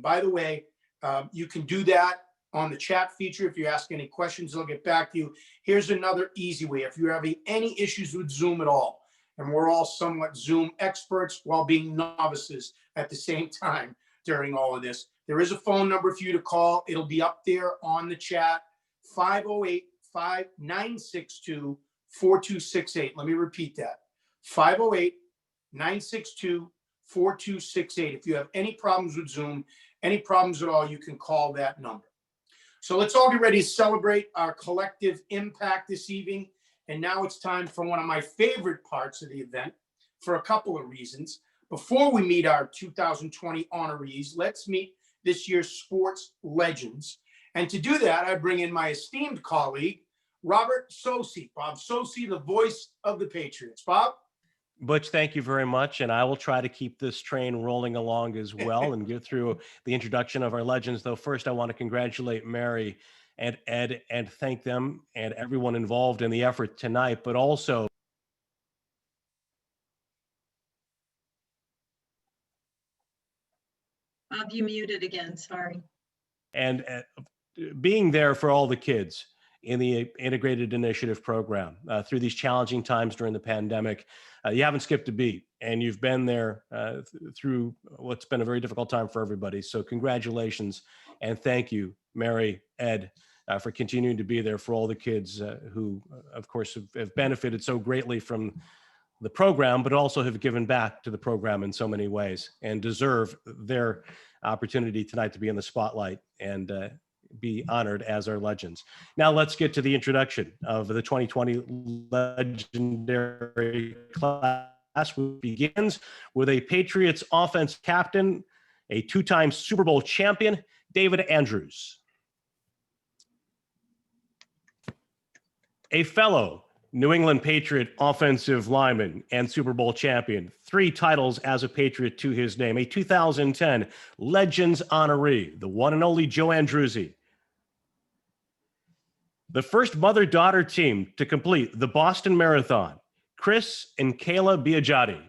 by the way, you can do that on the chat feature. If you ask any questions, they'll get back to you. Here's another easy way. If you're having any issues with Zoom at all, and we're all somewhat Zoom experts while being novices at the same time during all of this, there is a phone number for you to call. It'll be up there on the chat, 508-962-4268. Let me repeat that, 508-962-4268. If you have any problems with Zoom, any problems at all, you can call that number. So let's all get ready to celebrate our collective impact this evening. And now it's time for one of my favorite parts of the event for a couple of reasons. Before we meet our 2020 honorees, let's meet this year's sports legends. And to do that, I bring in my esteemed colleague, Robert Sosi. Bob Sosi, the voice of the Patriots. Bob? Butch, thank you very much. And I will try to keep this train rolling along as well and get through the introduction of our legends. Though first, I want to congratulate Mary and Ed and thank them and everyone involved in the effort tonight, but also Bob, you muted again, sorry. And being there for all the kids in the Integrated Initiative Program through these challenging times during the pandemic. You haven't skipped a beat, and you've been there through what's been a very difficult time for everybody. So congratulations, and thank you, Mary, Ed, for continuing to be there for all the kids who, of course, have benefited so greatly from the program, but also have given back to the program in so many ways and deserve their opportunity tonight to be in the spotlight and be honored as our legends. Now let's get to the introduction of the 2020 legendary class, which begins with a Patriots offense captain, a two-time Super Bowl champion, David Andrews. A fellow New England Patriot offensive lineman and Super Bowl champion, 3 titles as a Patriot to his name, a 2010 Legends honoree, the one and only Joe Andruzzi. The first mother-daughter team to complete the Boston Marathon, Chris and Kayla Biagiotti.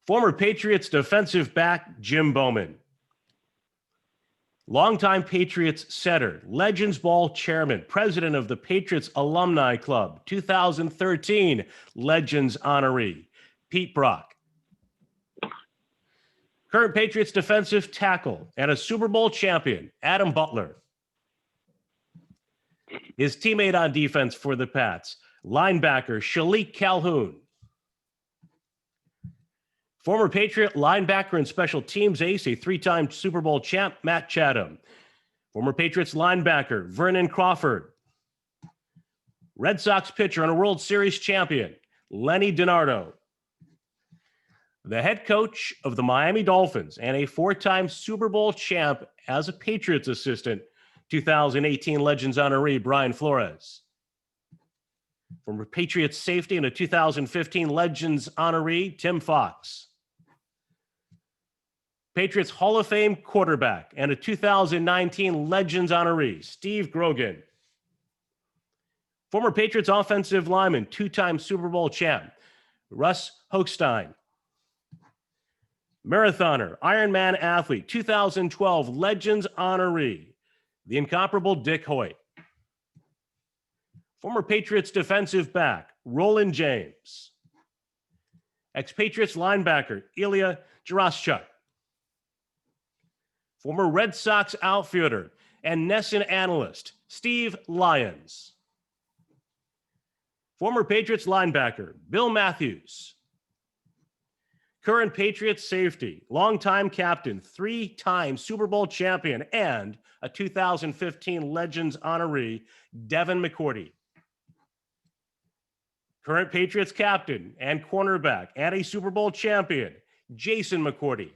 Former Patriots defensive back, Jim Bowman. Longtime Patriots setter, Legends Ball chairman, president of the Patriots Alumni Club, 2013 Legends honoree, Pete Brock. Current Patriots defensive tackle and a Super Bowl champion, Adam Butler. His teammate on defense for the Pats, linebacker Shalik Calhoun. Former Patriot linebacker and special teams ace, a 3-time Super Bowl champ, Matt Chatham. Former Patriots linebacker, Vernon Crawford. Red Sox pitcher and a World Series champion, Lenny DiNardo. The head coach of the Miami Dolphins and a 4-time Super Bowl champ as a Patriots assistant, 2018 Legends honoree, Brian Flores. Former Patriots safety and a 2015 Legends honoree, Tim Fox. Patriots Hall of Fame quarterback and a 2019 Legends honoree, Steve Grogan. Former Patriots offensive lineman, 2-time Super Bowl champ, Russ Hochstein. Marathoner, Ironman athlete, 2012 Legends honoree, the incomparable Dick Hoyt. Former Patriots defensive back, Roland James. Ex-Patriots linebacker, Ilya Jaraschuk. Former Red Sox outfielder and NESN analyst, Steve Lyons. Former Patriots linebacker, Bill Matthews. Current Patriots safety, longtime captain, 3-time Super Bowl champion, and a 2015 Legends honoree, Devin McCourty. Current Patriots captain and cornerback and a Super Bowl champion, Jason McCourty.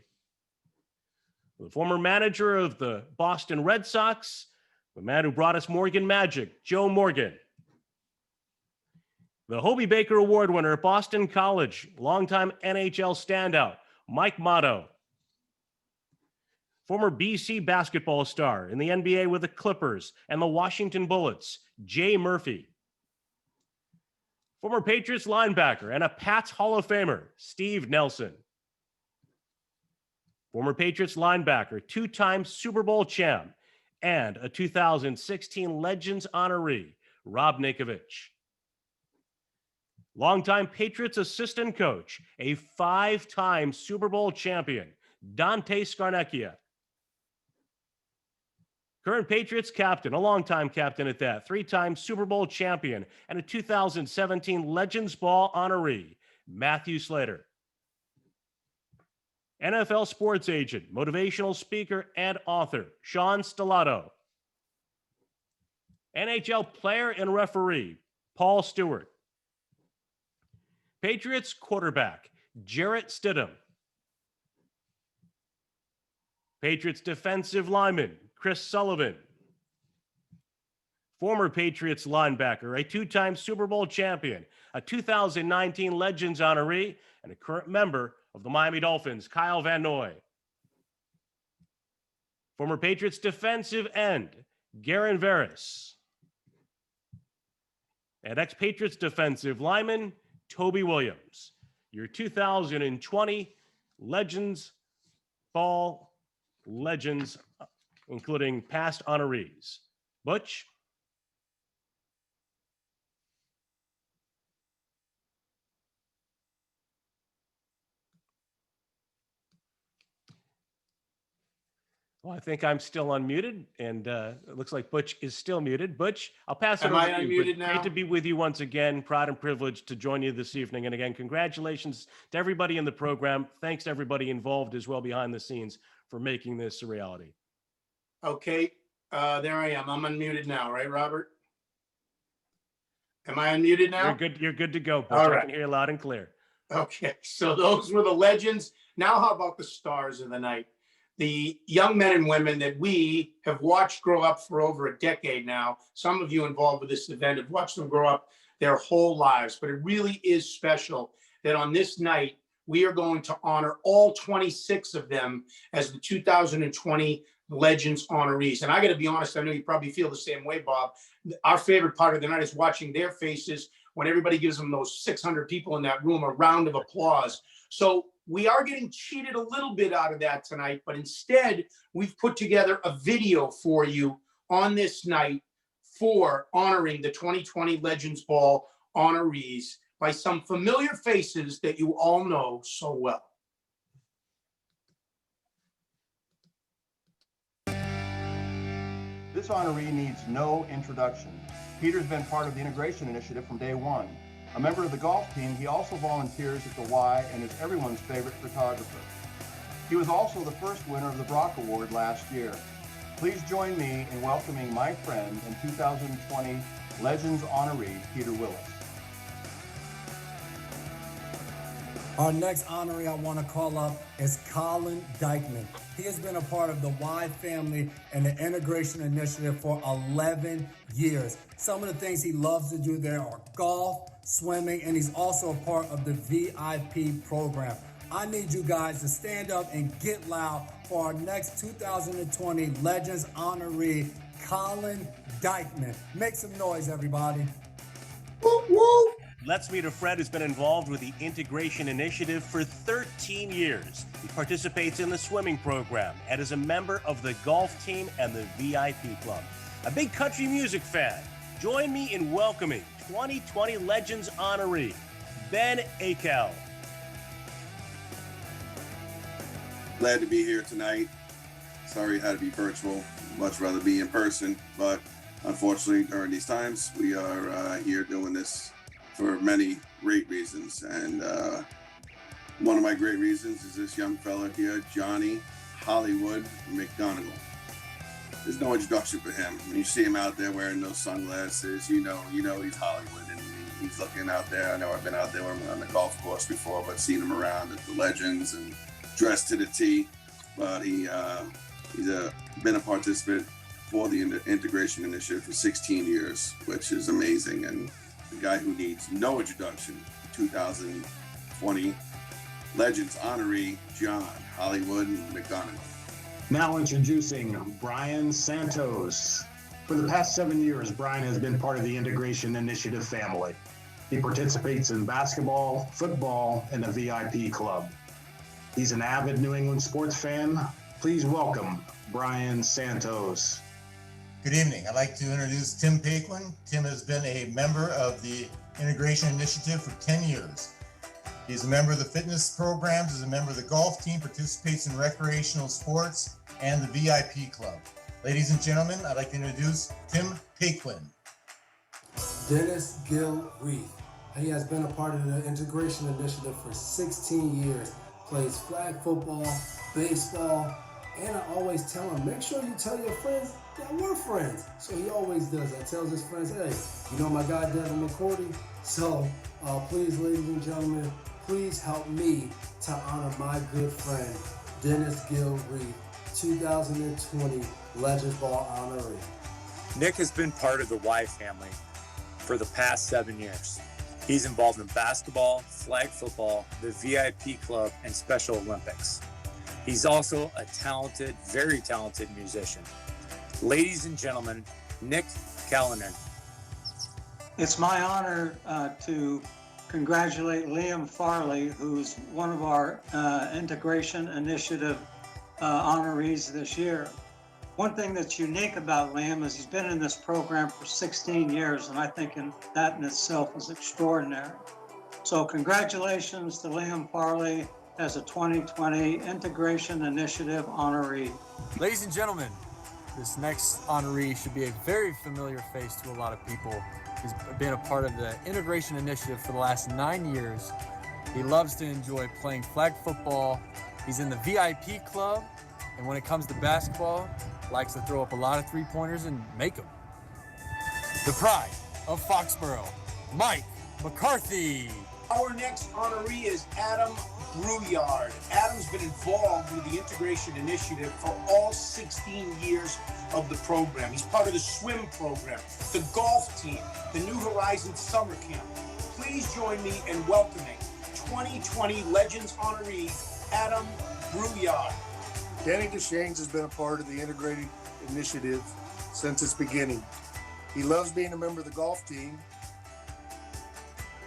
The former manager of the Boston Red Sox, the man who brought us Morgan Magic, Joe Morgan. The Hobie Baker Award winner at Boston College, longtime NHL standout, Mike Motto. Former BC basketball star in the NBA with the Clippers and the Washington Bullets, Jay Murphy. Former Patriots linebacker and a Pats Hall of Famer, Steve Nelson. Former Patriots linebacker, two-time Super Bowl champ, and a 2016 Legends honoree, Rob Ninkovich. Longtime Patriots assistant coach, a five-time Super Bowl champion, Dante Scarnecchia. Current Patriots captain, a longtime captain at that, three-time Super Bowl champion, and a 2017 Legends Ball honoree, Matthew Slater. NFL sports agent, motivational speaker, and author, Sean Stellato. NHL player and referee, Paul Stewart. Patriots quarterback, Jarrett Stidham. Patriots defensive lineman, Chris Sullivan. Former Patriots linebacker, a two-time Super Bowl champion, a 2019 Legends honoree, and a current member of the Miami Dolphins, Kyle Van Noy. Former Patriots defensive end, Garen Veras. And ex-Patriots defensive lineman, Toby Williams. Your 2020 Legends Ball Legends, including past honorees. Butch? Well, I think I'm still unmuted, and it looks like Butch is still muted. Butch, I'll pass it Am over I to you. unmuted now? Great to be with you once again. Proud and privileged to join you this evening. And again, congratulations to everybody in the program. Thanks to everybody involved as well behind the scenes for making this a reality. Okay, there I am. I'm unmuted now, right, Robert? Am I unmuted now? You're good to go, Butch. All right. I can hear you loud and clear. Okay, so those were the legends. Now how about the stars of the night? The young men and women that we have watched grow up for over a decade now. Some of you involved with this event have watched them grow up their whole lives, but it really is special that on this night, we are going to honor all 26 of them as the 2020 Legends honorees. And I got to be honest, I know you probably feel the same way, Bob. Our favorite part of the night is watching their faces when everybody gives them, those 600 people in that room, a round of applause. So we are getting cheated a little bit out of that tonight, but instead we've put together a video for you on this night for honoring the 2020 Legends Ball honorees by some familiar faces that you all know so well. This honoree needs no introduction. Peter's been part of the integration initiative from day one. A member of the golf team, he also volunteers at the Y and is everyone's favorite photographer. He was also the first winner of the Brock Award last year. Please join me in welcoming my friend and 2020 Legends honoree, Peter Willis. Our next honoree I want to call up is Colin Dykeman. He has been a part of the Y family and the integration initiative for 11 years. Some of the things he loves to do there are golf, swimming, and he's also a part of the VIP program. I need you guys to stand up and get loud for our next 2020 Legends honoree, Colin Dykeman. Make some noise, everybody. Woo, woo. Let's Meet a Fred has been involved with the Integration Initiative for 13 years. He participates in the swimming program and is a member of the golf team and the VIP club. A big country music fan. Join me in welcoming 2020 Legends honoree, Ben Akel. Glad to be here tonight. Sorry it had to be virtual. Much rather be in person, but unfortunately during these times, we are here doing this for many great reasons. And one of my great reasons is this young fella here, Johnny Hollywood McGonigal. There's no introduction for him. When you see him out there wearing those sunglasses, you know he's Hollywood, and he's looking out there. I know I've been out there on the golf course before, but seen him around at the Legends and dressed to the T. But he's been a participant for the Integration Initiative for 16 years, which is amazing. And the guy who needs no introduction, 2020 Legends honoree, John Hollywood McGonigal. Now introducing Brian Santos. For the past 7 years, Brian has been part of the Integration Initiative family. He participates in basketball, football, and the VIP club. He's an avid New England sports fan. Please welcome Brian Santos. Good evening. I'd like to introduce Tim Paquin. Tim has been a member of the Integration Initiative for 10 years. He's a member of the fitness programs, is a member of the golf team, participates in recreational sports, and the VIP club. Ladies and gentlemen, I'd like to introduce Tim Paquin. Dennis Gill Reed. He has been a part of the Integration Initiative for 16 years. Plays flag football, baseball, and I always tell him, make sure you tell your friends that we're friends. So he always does that. Tells his friends, hey, you know my guy Devin McCourty? So please, ladies and gentlemen, please help me to honor my good friend, Dennis Gill Reed, 2020 Legends Ball honoree. Nick has been part of the Y family for the past 7 years. He's involved in basketball, flag football, the VIP club, and Special Olympics. He's also a talented, very talented musician. Ladies and gentlemen, Nick Callanan. It's my honor to congratulate Liam Farley, who's one of our Integration Initiative honorees this year. One thing that's unique about Liam is he's been in this program for 16 years, and I think that in itself is extraordinary. So congratulations to Liam Farley as a 2020 Integration Initiative honoree. Ladies and gentlemen, this next honoree should be a very familiar face to a lot of people. He's been a part of the Integration Initiative for the last 9 years. He loves to enjoy playing flag football. He's in the VIP club, and when it comes to basketball, likes to throw up a lot of three-pointers and make them. The pride of Foxborough, Mike McCarthy. Our next honoree is Adam Brouillard. Adam's been involved with the Integration Initiative for all 16 years of the program. He's part of the swim program, the golf team, the New Horizons summer camp. Please join me in welcoming 2020 Legends honoree, Adam Brouillard. Danny DeShanes has been a part of the Integrated Initiative since its beginning. He loves being a member of the golf team.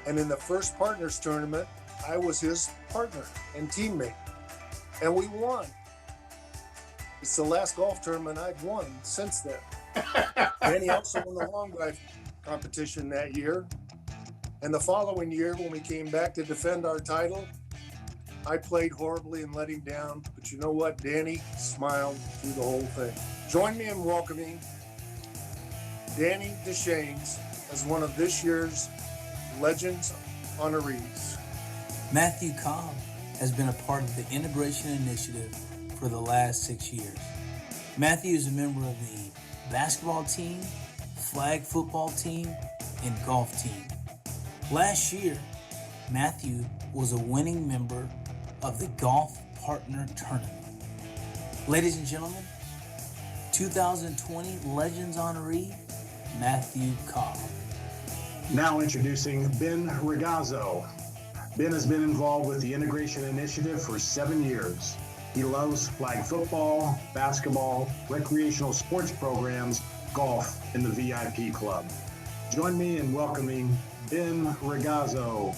And in the first partners tournament, I was his partner and teammate. And we won. It's the last golf tournament I've won since then. Danny also won the long drive competition that year. And the following year, when we came back to defend our title, I played horribly and let him down, but you know what? Danny smiled through the whole thing. Join me in welcoming Danny DeShanes as one of this year's Legends honorees. Matthew Cobb has been a part of the Integration Initiative for the last 6 years. Matthew is a member of the basketball team, flag football team, and golf team. Last year, Matthew was a winning member of the Golf Partner Tournament. Ladies and gentlemen, 2020 Legends honoree, Matthew Cobb. Now introducing Ben Regazzo. Ben has been involved with the Integration Initiative for 7 years. He loves flag football, basketball, recreational sports programs, golf, and the VIP club. Join me in welcoming Ben Regazzo.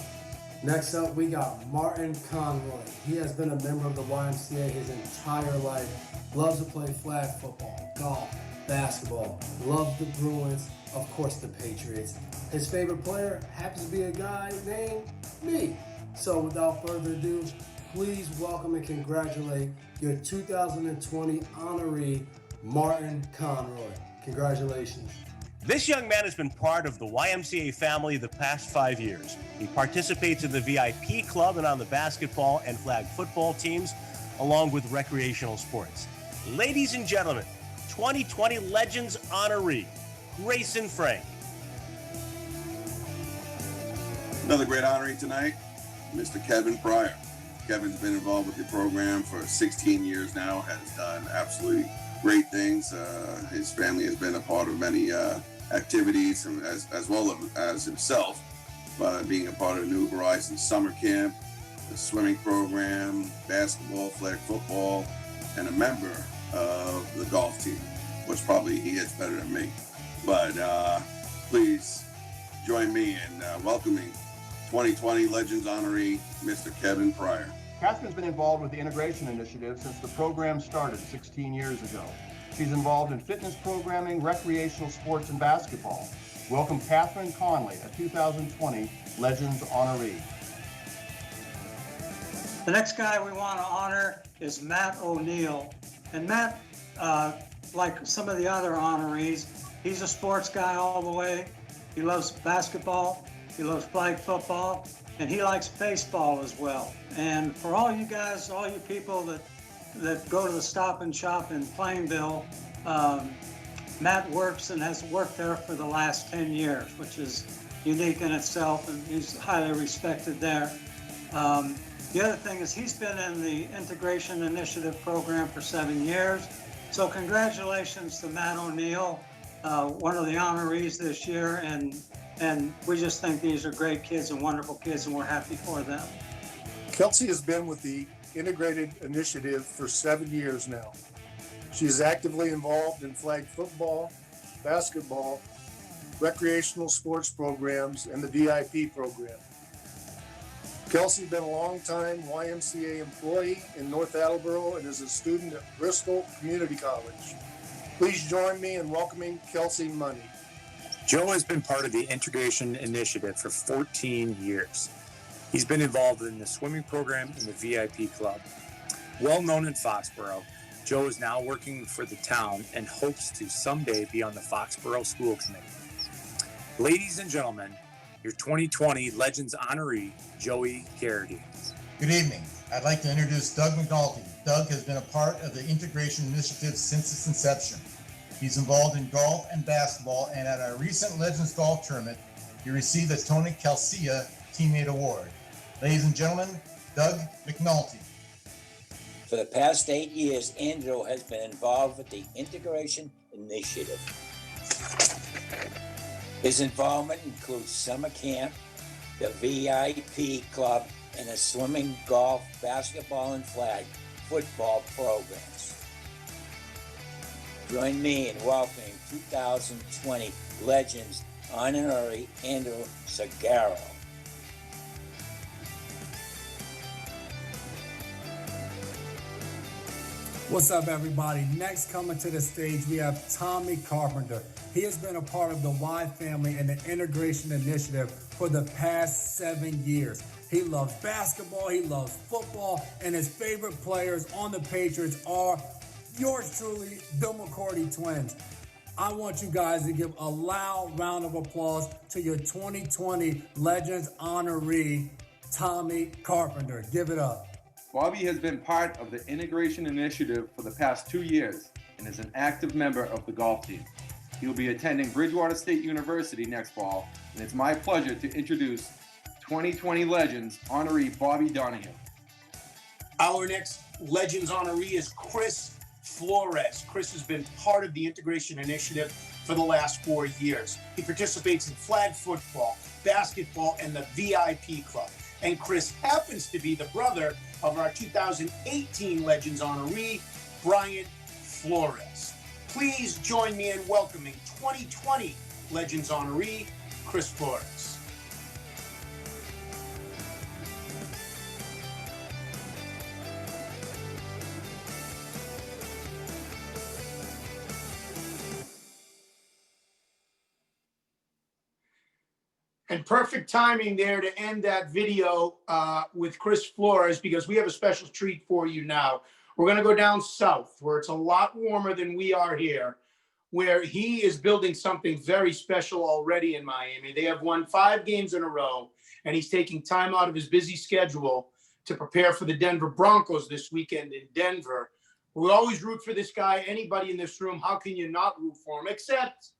Next up, we got Martin Conroy. He has been a member of the YMCA his entire life. Loves to play flag football, golf, basketball. Loves the Bruins, of course the Patriots. His favorite player happens to be a guy named me. So without further ado, please welcome and congratulate your 2020 honoree, Martin Conroy. Congratulations. This young man has been part of the YMCA family the past 5 years. He participates in the VIP club and on the basketball and flag football teams, along with recreational sports. Ladies and gentlemen, 2020 Legends honoree, Grayson Frank. Another great honoree tonight, Mr. Kevin Pryor. Kevin's been involved with the program for 16 years now, has done absolutely great things. His family has been a part of many activities, and as well as himself, being a part of the New Horizons summer camp, the swimming program, basketball, flag football, and a member of the golf team, which probably he hits better than me. But please join me in welcoming 2020 Legends honoree, Mr. Kevin Pryor. Catherine's been involved with the Integration Initiative since the program started 16 years ago. She's involved in fitness programming, recreational sports, and basketball. Welcome Catherine Conley, a 2020 Legends honoree. The next guy we want to honor is Matt O'Neill. And Matt, like some of the other honorees, he's a sports guy all the way. He loves basketball, he loves flag football, and he likes baseball as well. And for all you guys, all you people that go to the Stop and Shop in Plainville, Matt works and has worked there for the last 10 years, which is unique in itself, and he's highly respected there. The other thing is he's been in the Integration Initiative program for 7 years. So congratulations to Matt O'Neill, one of the honorees this year, and we just think these are great kids and wonderful kids, and we're happy for them. Kelsey has been with the Integrated Initiative for 7 years now. She is actively involved in flag football, basketball, recreational sports programs, and the VIP program. Kelsey's been a longtime YMCA employee in North Attleboro and is a student at Bristol Community College. Please join me in welcoming Kelsey Money. Joe has been part of the Integration Initiative for 14 years. He's been involved in the swimming program and the VIP club. Well known in Foxborough, Joe is now working for the town and hopes to someday be on the Foxborough School Committee. Ladies and gentlemen, your 2020 Legends honoree, Joey Garrity. Good evening. I'd like to introduce Doug McNulty. Doug has been a part of the Integration Initiative since its inception. He's involved in golf and basketball, and at our recent Legends Golf Tournament, he received the Tony Calcia Teammate Award. Ladies and gentlemen, Doug McNulty. For the past 8 years, Andrew has been involved with the Integration Initiative. His involvement includes summer camp, the VIP club, and the swimming, golf, basketball, and flag football programs. Join me in welcoming 2020 Legends honoree Andrew Sagaro. What's up, everybody? Next, coming to the stage, we have Tommy Carpenter. He has been a part of the Y family and the Integration Initiative for the past 7 years. He loves basketball, he loves football, and his favorite players on the Patriots are yours truly, the McCourty twins. I want you guys to give a loud round of applause to your 2020 Legends honoree, Tommy Carpenter. Give it up. Bobby has been part of the Integration Initiative for the past 2 years and is an active member of the golf team. He will be attending Bridgewater State University next fall, and it's my pleasure to introduce 2020 Legends honoree Bobby Donahue. Our next Legends honoree is Chris Flores. Chris has been part of the Integration Initiative for the last 4 years. He participates in flag football, basketball, and the VIP club. And Chris happens to be the brother of our 2018 Legends honoree, Brian Flores. Please join me in welcoming 2020 Legends honoree, Chris Flores. And perfect timing there to end that video with Chris Flores, because we have a special treat for you now. We're going to go down south where it's a lot warmer than we are here, where he is building something very special already in Miami. They have won 5 games in a row, and he's taking time out of his busy schedule to prepare for the Denver Broncos this weekend in Denver. We always root for this guy. Anybody in this room, how can you not root for him? Except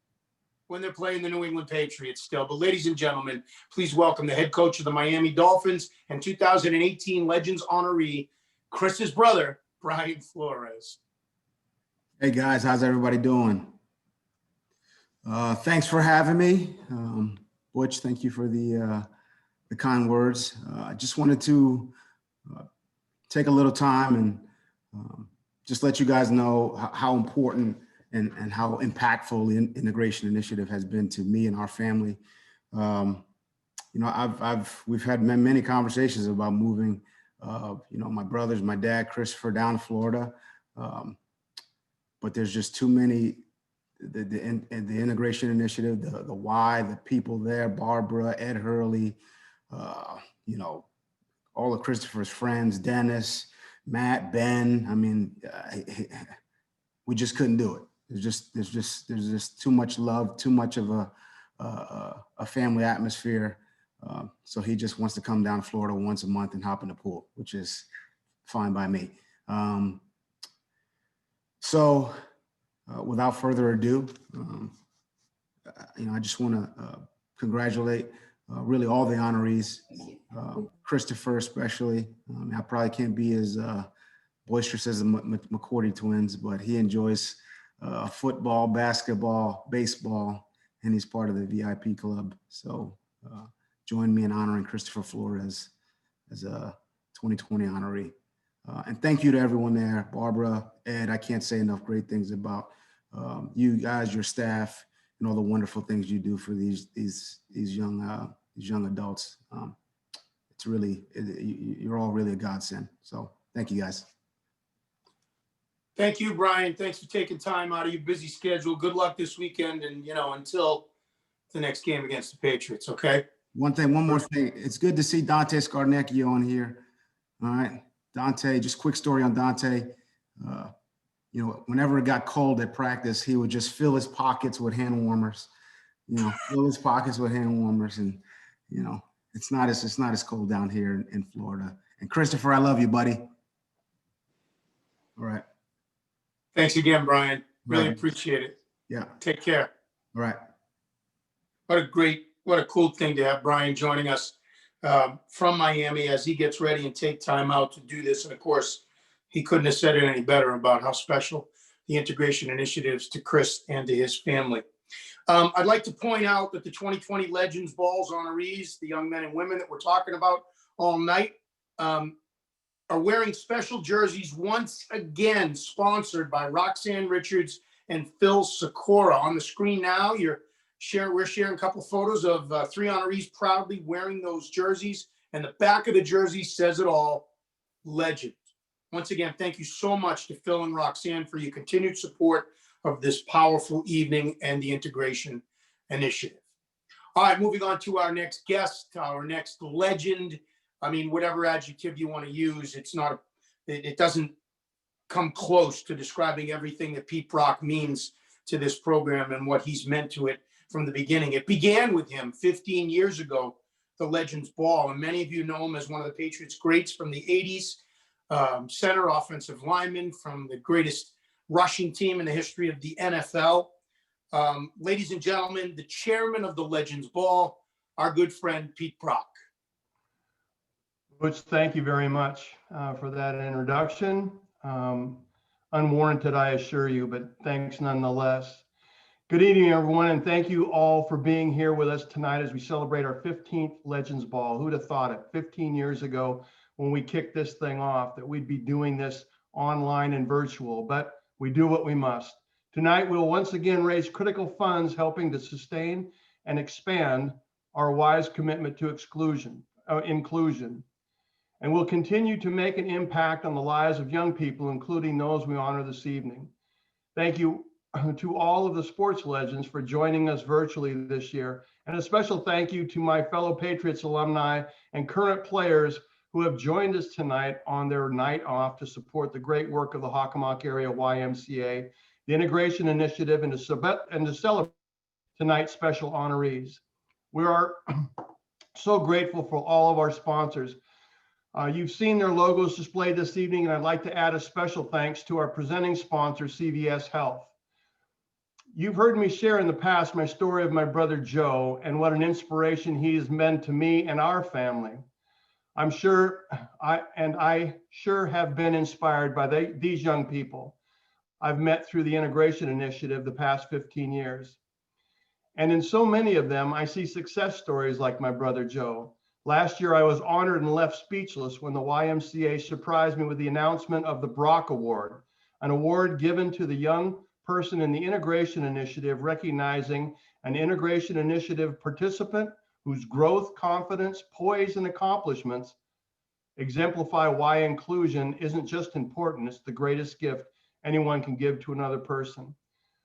when they're playing the New England Patriots still. But ladies and gentlemen, please welcome the head coach of the Miami Dolphins and 2018 Legends honoree, Chris's brother, Brian Flores. Hey guys, how's everybody doing? Thanks for having me. Butch, thank you for the kind words. I just wanted to take a little time and just let you guys know how important and how impactful the Integration Initiative has been to me and our family. You know, we've had many conversations about moving my brothers, my dad, Christopher, down in Florida. But there's just too many, the integration initiative, the why, the people there, Barbara, Ed Hurley, all of Christopher's friends, Dennis, Matt, Ben. I mean, we just couldn't do it. There's just too much love, too much of a family atmosphere. So he just wants to come down to Florida once a month and hop in the pool, which is fine by me. So without further ado, I just want to congratulate really all the honorees, Christopher especially. I probably can't be as boisterous as the McCourty twins, but he enjoys football, basketball, baseball, and he's part of the VIP club. So join me in honoring Christopher Flores as a 2020 honoree. And thank you to everyone there, Barbara, Ed. I can't say enough great things about you guys, your staff, and all the wonderful things you do for these young adults. It's really, you're all really a godsend. So thank you guys. Thank you, Brian. Thanks for taking time out of your busy schedule. Good luck this weekend, and until the next game against the Patriots. Okay. One more thing. It's good to see Dante Scarnecchio on here. All right, Dante. Just quick story on Dante. Whenever it got cold at practice, he would just fill his pockets with hand warmers. And it's not as cold down here in Florida. And Christopher, I love you, buddy. All right. Thanks again, Brian. Really appreciate it. Yeah. Take care. All right. What a cool thing to have Brian joining us from Miami as he gets ready and take time out to do this. And of course, he couldn't have said it any better about how special the integration initiatives to Chris and to his family. I'd like to point out that the 2020 Legends Balls honorees, the young men and women that we're talking about all night, are wearing special jerseys once again, sponsored by Roxanne Richards and Phil Sikora. On the screen now, we're sharing a couple photos of 3 honorees proudly wearing those jerseys, and the back of the jersey says it all, Legend. Once again, thank you so much to Phil and Roxanne for your continued support of this powerful evening and the integration initiative. All right, moving on to our next guest, our next legend. I mean, whatever adjective you want to use, it doesn't come close to describing everything that Pete Brock means to this program and what he's meant to it from the beginning. It began with him 15 years ago, the Legends Ball, and many of you know him as one of the Patriots greats from the 80s, center offensive lineman from the greatest rushing team in the history of the NFL. Ladies and gentlemen, the chairman of the Legends Ball, our good friend, Pete Brock. Butch, thank you very much for that introduction. Unwarranted, I assure you, but thanks nonetheless. Good evening, everyone, and thank you all for being here with us tonight as we celebrate our 15th Legends Ball. Who'd have thought it 15 years ago when we kicked this thing off that we'd be doing this online and virtual, but we do what we must. Tonight, we'll once again raise critical funds helping to sustain and expand our wise commitment to inclusion. And we'll continue to make an impact on the lives of young people, including those we honor this evening. Thank you to all of the sports legends for joining us virtually this year. And a special thank you to my fellow Patriots alumni and current players who have joined us tonight on their night off to support the great work of the Hockomock Area YMCA, the Integration Initiative, and to celebrate tonight's special honorees. We are so grateful for all of our sponsors. You've seen their logos displayed this evening, and I'd like to add a special thanks to our presenting sponsor, CVS Health. You've heard me share in the past my story of my brother Joe and what an inspiration he has been to me and our family. I sure have been inspired by these young people I've met through the Integration Initiative the past 15 years. And in so many of them, I see success stories like my brother Joe. Last year, I was honored and left speechless when the YMCA surprised me with the announcement of the Brock Award, an award given to the young person in the Integration Initiative, recognizing an Integration Initiative participant whose growth, confidence, poise, and accomplishments exemplify why inclusion isn't just important, it's the greatest gift anyone can give to another person.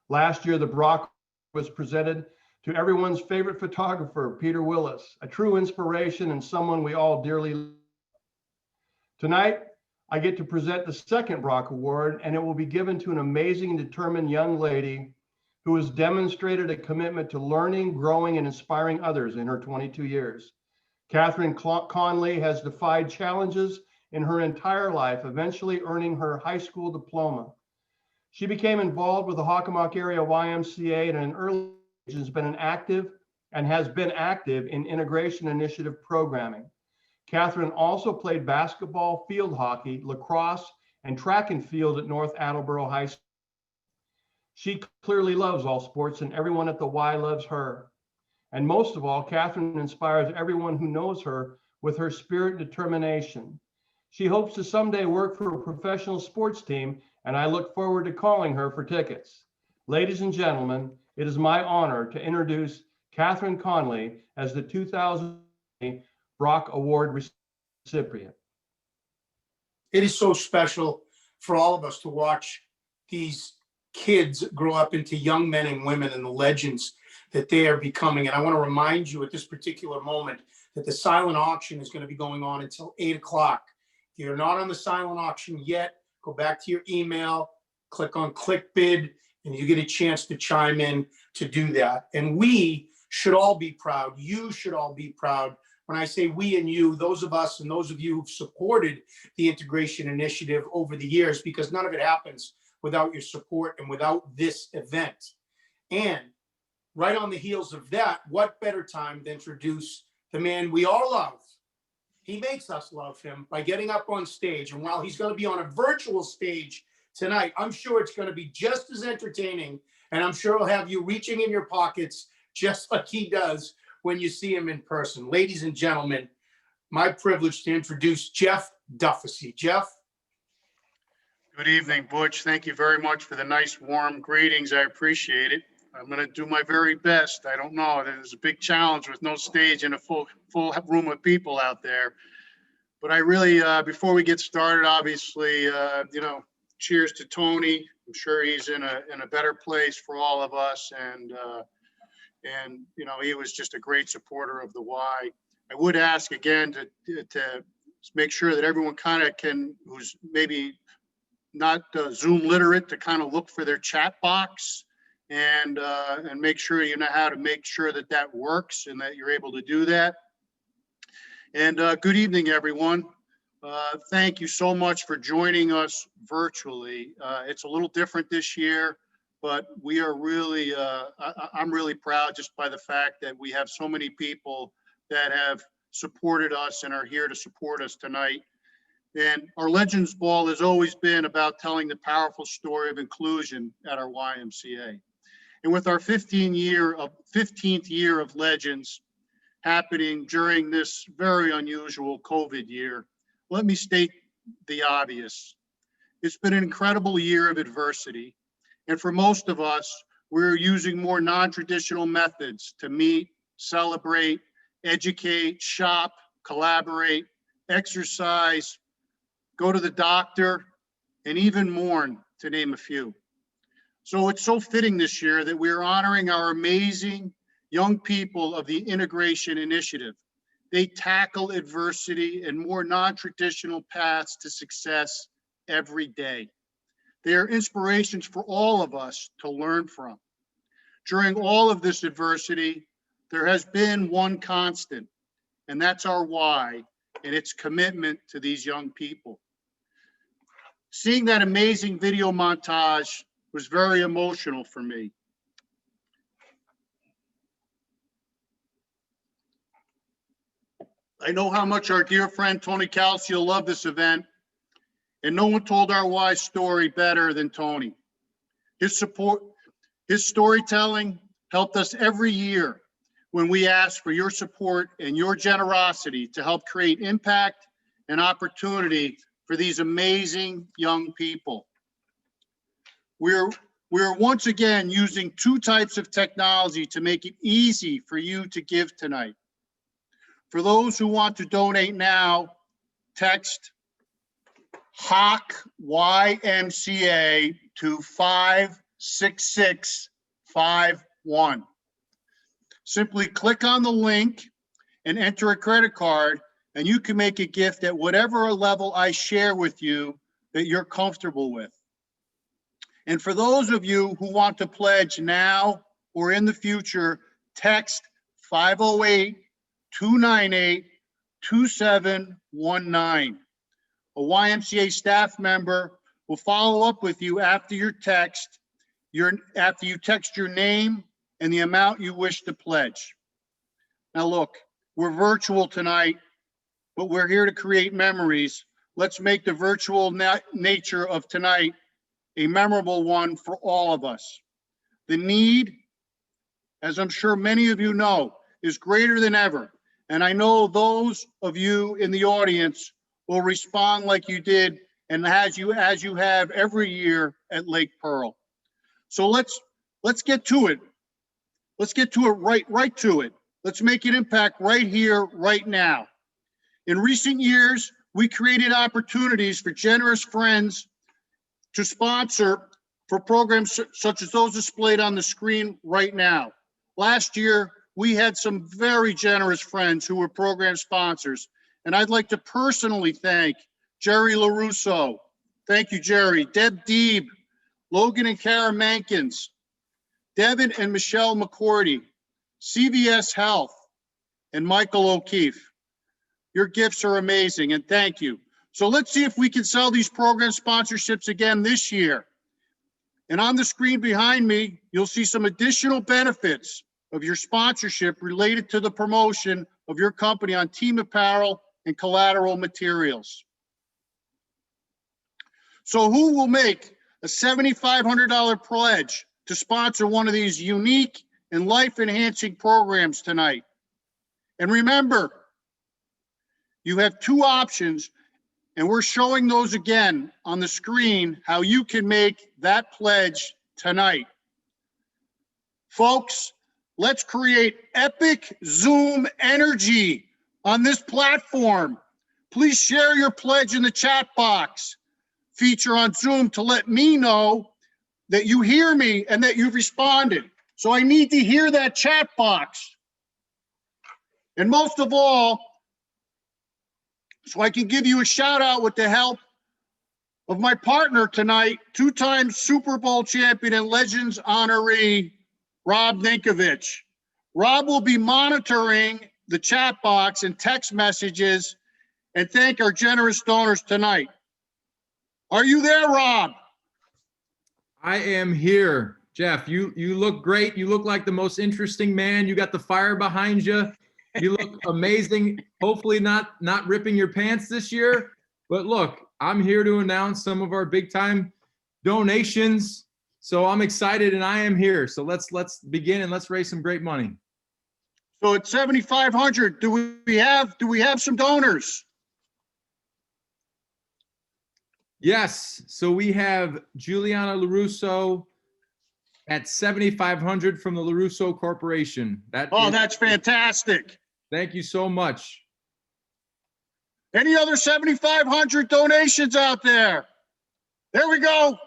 Last year, the Brock was presented to everyone's favorite photographer, Peter Willis, a true inspiration and someone we all dearly love. Tonight, I get to present the second Brock Award, and it will be given to an amazing, determined young lady who has demonstrated a commitment to learning, growing, and inspiring others in her 22 years. Catherine Conley has defied challenges in her entire life, eventually earning her high school diploma. She became involved with the Hockomock Area YMCA at an early age, has been active in integration initiative programming. Catherine also played basketball, field hockey, lacrosse, and track and field at North Attleboro High School. She clearly loves all sports, and everyone at the Y loves her. And most of all, Catherine inspires everyone who knows her with her spirit and determination. She hopes to someday work for a professional sports team, and I look forward to calling her for tickets. Ladies and gentlemen, it is my honor to introduce Catherine Conley as the 2020 Brock Award recipient. It is so special for all of us to watch these kids grow up into young men and women and the legends that they are becoming. And I want to remind you at this particular moment that the silent auction is going to be going on until 8 o'clock. If you're not on the silent auction yet, go back to your email, click on click bid, and you get a chance to chime in to do that. And we should all be proud. You should all be proud. When I say we and you, those of us and those of you who've supported the integration initiative over the years, because none of it happens without your support and without this event. And right on the heels of that, what better time to introduce the man we all love? He makes us love him by getting up on stage. And while he's going to be on a virtual stage tonight, I'm sure it's going to be just as entertaining. And I'm sure he'll have you reaching in your pockets just like he does when you see him in person. Ladies and gentlemen, my privilege to introduce Jeff Duffy. Jeff. Good evening, Butch. Thank you very much for the nice, warm greetings. I appreciate it. I'm going to do my very best. I don't know. There's a big challenge with no stage and a full room of people out there. But I really, before we get started, obviously, cheers to Tony. I'm sure he's in a better place for all of us. And he was just a great supporter of the Y. I would ask again to make sure that everyone kind of who's maybe not Zoom literate, to kind of look for their chat box and make sure you know how to make sure that works and that you're able to do that. And good evening, everyone. Thank you so much for joining us virtually. It's a little different this year, but we are really, I'm really proud just by the fact that we have so many people that have supported us and are here to support us tonight. And our Legends Ball has always been about telling the powerful story of inclusion at our YMCA. And with our 15th year of Legends happening during this very unusual COVID year, let me state the obvious. It's been an incredible year of adversity. And for most of us, we're using more non-traditional methods to meet, celebrate, educate, shop, collaborate, exercise, go to the doctor, and even mourn, to name a few. So it's so fitting this year that we're honoring our amazing young people of the Integration Initiative. They tackle adversity and more non-traditional paths to success every day. They are inspirations for all of us to learn from. During all of this adversity, there has been one constant, and that's our Y and its commitment to these young people. Seeing that amazing video montage was very emotional for me. I know how much our dear friend Tony Calcio loved this event, and no one told our Y story better than Tony. His storytelling helped us every year when we asked for your support and your generosity to help create impact and opportunity for these amazing young people. We're once again using two types of technology to make it easy for you to give tonight. For those who want to donate now, text Hawk YMCA to 56651. Simply click on the link and enter a credit card, and you can make a gift at whatever level I share with you that you're comfortable with. And for those of you who want to pledge now or in the future, text 508-298-2719. A YMCA staff member will follow up with you after you text your name and the amount you wish to pledge. Now look, we're virtual tonight, but we're here to create memories. Let's make the virtual nature of tonight a memorable one for all of us. The need, as I'm sure many of you know, is greater than ever. And I know those of you in the audience will respond like you did and as you have every year at Lake Pearl. So let's get to it. Let's get to it right to it. Let's make an impact right here, right now. In recent years, we created opportunities for generous friends to sponsor for programs such as those displayed on the screen right now. Last year, we had some very generous friends who were program sponsors, and I'd like to personally thank Jerry LaRusso. Thank you, Jerry. Deb Deeb, Logan and Kara Mankins, Devin and Michelle McCourty, CVS Health, and Michael O'Keefe. Your gifts are amazing, and thank you. So let's see if we can sell these program sponsorships again this year. And on the screen behind me, you'll see some additional benefits of your sponsorship related to the promotion of your company on team apparel and collateral materials. So who will make a $7,500 pledge to sponsor one of these unique and life-enhancing programs tonight? And remember, you have two options, and we're showing those again on the screen, how you can make that pledge tonight. Folks, let's create epic Zoom energy on this platform. Please share your pledge in the chat box feature on Zoom to let me know that you hear me and that you've responded. So I need to hear that chat box. And most of all, so I can give you a shout out with the help of my partner tonight, two-time Super Bowl champion and Legends honoree, Rob Ninkovich. Rob will be monitoring the chat box and text messages and thank our generous donors tonight. Are you there, Rob? I am here. Jeff, you look great. You look like the most interesting man. You got the fire behind you. You look amazing. Hopefully not ripping your pants this year. But look, I'm here to announce some of our big time donations. So I'm excited and I am here. So let's begin and let's raise some great money. So at 7,500, do we have some donors? Yes. So we have Juliana LaRusso at 7,500 from the LaRusso Corporation. That's fantastic. Thank you so much. Any other 7,500 donations out there? There we go.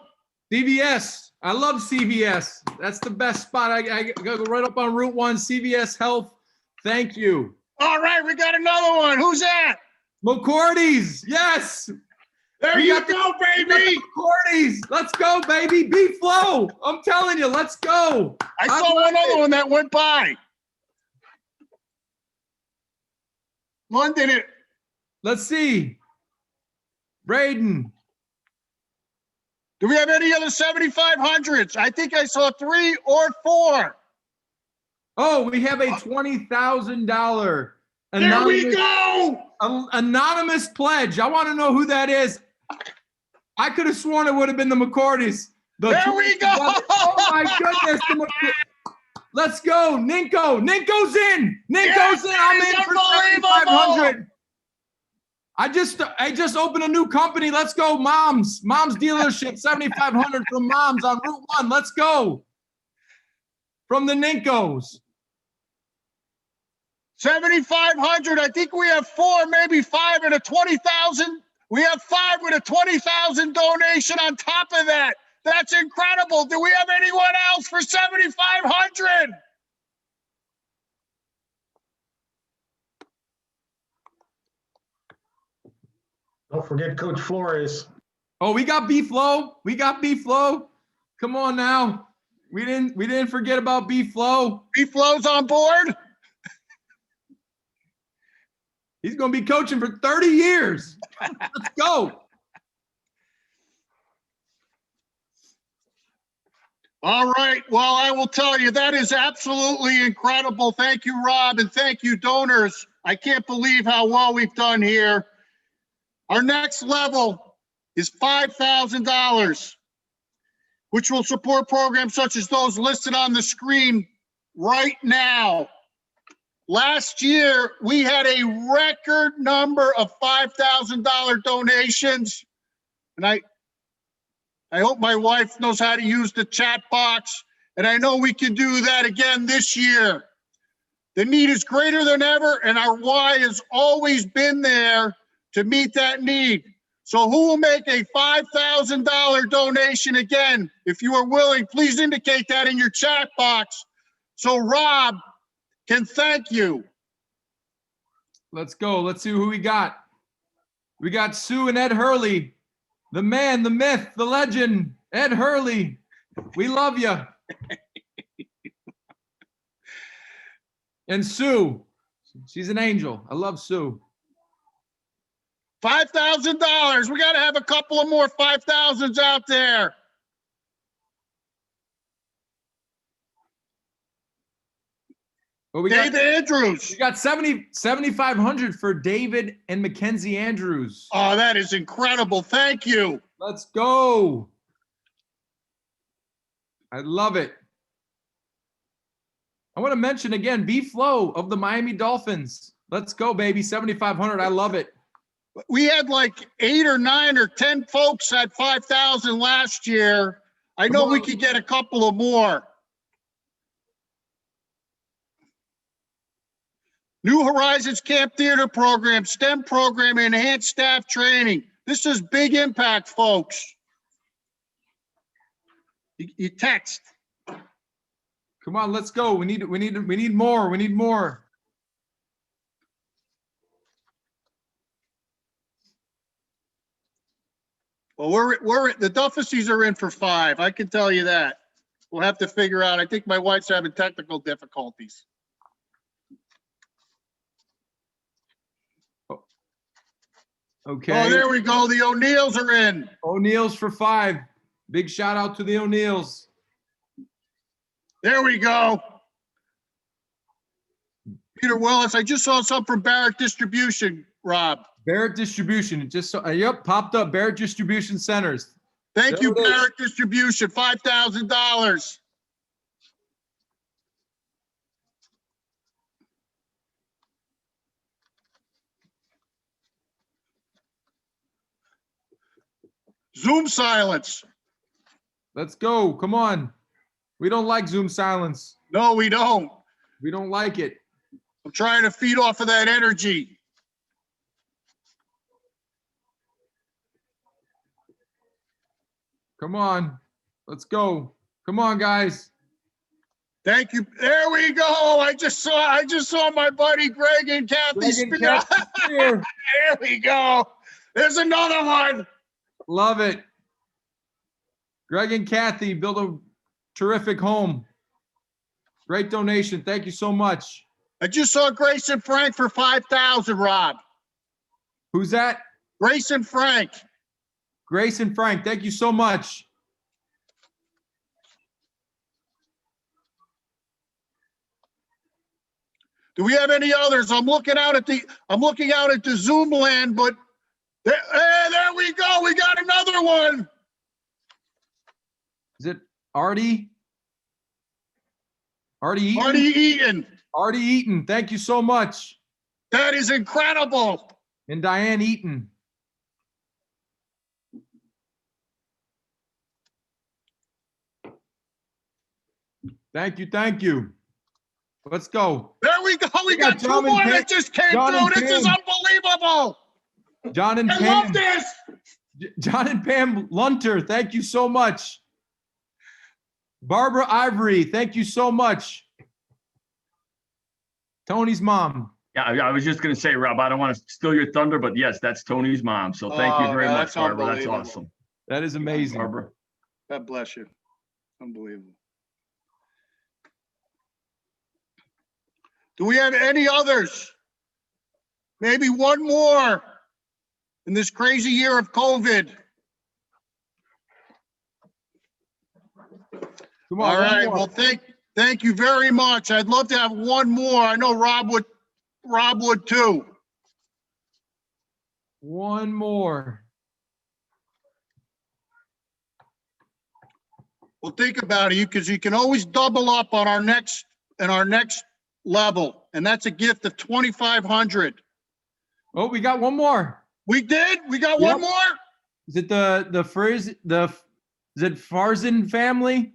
CVS. I love CVS. That's the best spot. I go right up on Route 1, CVS Health. Thank you. All right, we got another one. Who's that? McCourty's. Yes. There you go, baby. McCourty's. Let's go, baby. B-Flow. I'm telling you, let's go. I saw one other one that went by. London it. Let's see. Braden. Do we have any other 7,500s? I think I saw 3 or 4. Oh, we have a $20,000 There we go. Anonymous pledge. I want to know who that is. I could have sworn it would have been the McCourtys. There we go. Oh my goodness. Let's go. Ninko's in. Ninko's in. I'm in for 7,500. I just opened a new company. Let's go, Moms dealership, 7,500 from Moms on Route 1. Let's go. From the Ninkos. 7,500. I think we have 4, maybe 5 and a 20,000. We have 5 with a 20,000 donation on top of that. That's incredible. Do we have anyone else for 7,500? Don't forget Coach Flores. Oh, we got B-Flow. We got B-Flow. Come on now. We didn't forget about B-Flow. B-Flow's on board. He's going to be coaching for 30 years. Let's go. All right. Well, I will tell you, that is absolutely incredible. Thank you, Rob, and thank you, donors. I can't believe how well we've done here. Our next level is $5,000, which will support programs such as those listed on the screen right now. Last year, we had a record number of $5,000 donations, and I hope my wife knows how to use the chat box, and I know we can do that again this year. The need is greater than ever, and our Y has always been there to meet that need. So who will make a $5,000 donation again? If you are willing, please indicate that in your chat box so Rob can thank you. Let's go. Let's see who we got. We got Sue and Ed Hurley. The man, the myth, the legend, Ed Hurley. We love you. And Sue. She's an angel. I love Sue. $5,000. We got to have a couple of more 5,000s out there. Well, David Andrews. We got 7,500 for David and Mackenzie Andrews. Oh, that is incredible. Thank you. Let's go. I love it. I want to mention again, B-Flow of the Miami Dolphins. Let's go, baby. 7,500. I love it. We had like 8 or 9 or 10 folks at 5,000 last year. I know we could get a couple of more. New Horizons Camp Theater Program, STEM program, enhanced staff training. This is big impact, folks. You text. Come on, let's go. We need more. We need more. Well, we're the Duffeses are in for 5. I can tell you that. We'll have to figure out. I think my wife's having technical difficulties. Okay. Oh, there we go. The O'Neills are in. O'Neills for 5. Big shout out to the O'Neills. There we go. Peter Willis, I just saw some from Barrett Distribution, Rob. Barrett Distribution. It just saw, yep, popped up. Barrett Distribution Centers. Thank you, Barrett Distribution. $5,000. Zoom silence. Let's go. Come on. We don't like Zoom silence. No, we don't. We don't like it. I'm trying to feed off of that energy. Come on. Let's go. Come on, guys. Thank you. There we go. I just saw my buddy Greg and Kathy Spear. There we go. There's another one. Love it. Greg and Kathy built a terrific home. Great donation. Thank you so much. I just saw Grace and Frank for 5,000, Rob. Who's that? Grace and Frank. Grace and Frank, thank you so much. Do we have any others? I'm looking out at the Zoom land, but there we go. We got another one. Is it Artie? Artie Eaton? Artie Eaton. Artie Eaton, thank you so much. That is incredible. And Diane Eaton. Thank you, thank you. Let's go. There we we go. We got two John and more Pam- that just came John and through. This is Pam. unbelievable. John and I Pam. love this. John and Pam Lunter, thank you so much. Barbara Ivory, thank you so much. Tony's mom. Yeah, I was just going to say, Rob, I don't want to steal your thunder, but yes, that's Tony's mom. So thank you Oh, very man, much, that's Barbara. That's unbelievable. awesome. That is amazing. Barbara. God bless you. Unbelievable. Do we have any others? Maybe one more in this crazy year of COVID. Come on, All one right. more. Well, thank you very much. I'd love to have one more. I know Rob would too. One more. Well, think about it, because you can always double up on our next level, and that's a gift of 2,500. Oh, we got one more. We did. We got Yep. one more. Is it is it Farzan family?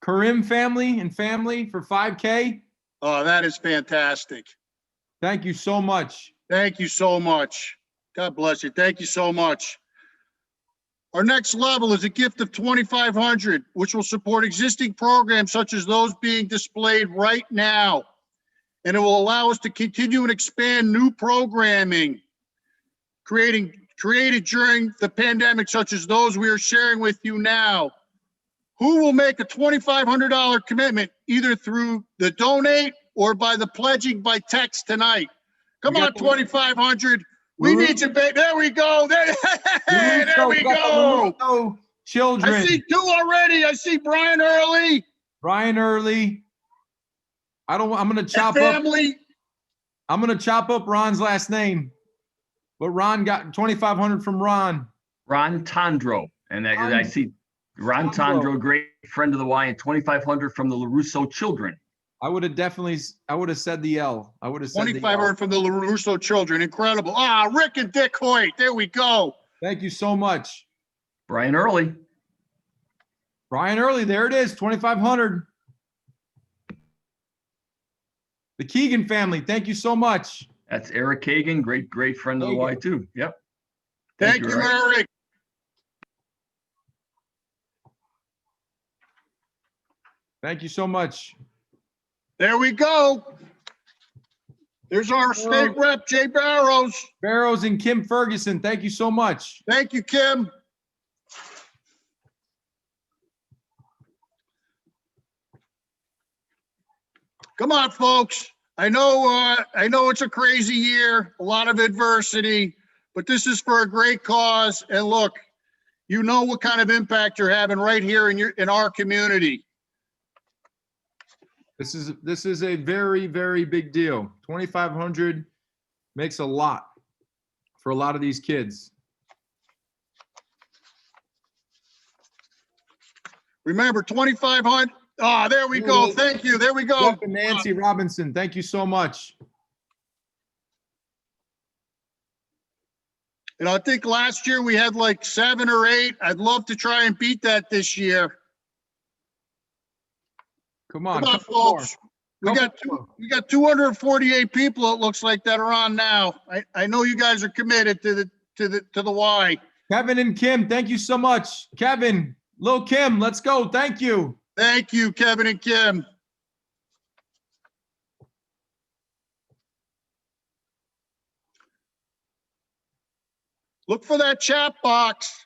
Karim family and family for 5K. Oh, that is fantastic. Thank you so much. Thank you so much. God bless you. Thank you so much. Our next level is a gift of 2,500, which will support existing programs such as those being displayed right now. And it will allow us to continue and expand new programming created during the pandemic, such as those we are sharing with you now. Who will make a $2,500 commitment either through the donate or by the pledging by text tonight? Come on, 2,500. We need you, baby. There we go. There we go. Children. I see two already. I see Brian Early. Brian Early. I'm gonna chop family. I'm gonna chop up Ron's last name. But Ron got 2,500 from Ron. Ron Tondro. And I see Ron Tondro, great friend of the Y, and 2,500 from the LaRusso children. I would have said the L. I would have said 2,500 from the LaRusso children. Incredible. Ah, Rick and Dick Hoyt. There we go. Thank you so much. Brian Early. Brian Early, there it is, 2,500. The Keegan family, thank you so much. That's Eric Kagan, great friend of the Y too. Yep. Thank you, Eric. Thank you so much. There we go. There's our state rep, Jay Barrows. Barrows and Kim Ferguson, thank you so much. Thank you, Kim. Come on, folks. I know it's a crazy year, a lot of adversity, but this is for a great cause. And look, you know what kind of impact you're having right here in our community. This is a very, very big deal. 2,500 makes a lot for a lot of these kids. Remember, 2,500. Ah, there we go. Thank you. There we go. Jeff and Nancy Robinson, thank you so much. And I think last year we had like 7 or 8. I'd love to try and beat that this year. Come on, folks. We got 248 people, it looks like, that are on now. I know you guys are committed to the Y. Kevin and Kim, thank you so much. Kevin, Lil Kim, let's go. Thank you. Thank you, Kevin and Kim. Look for that chat box.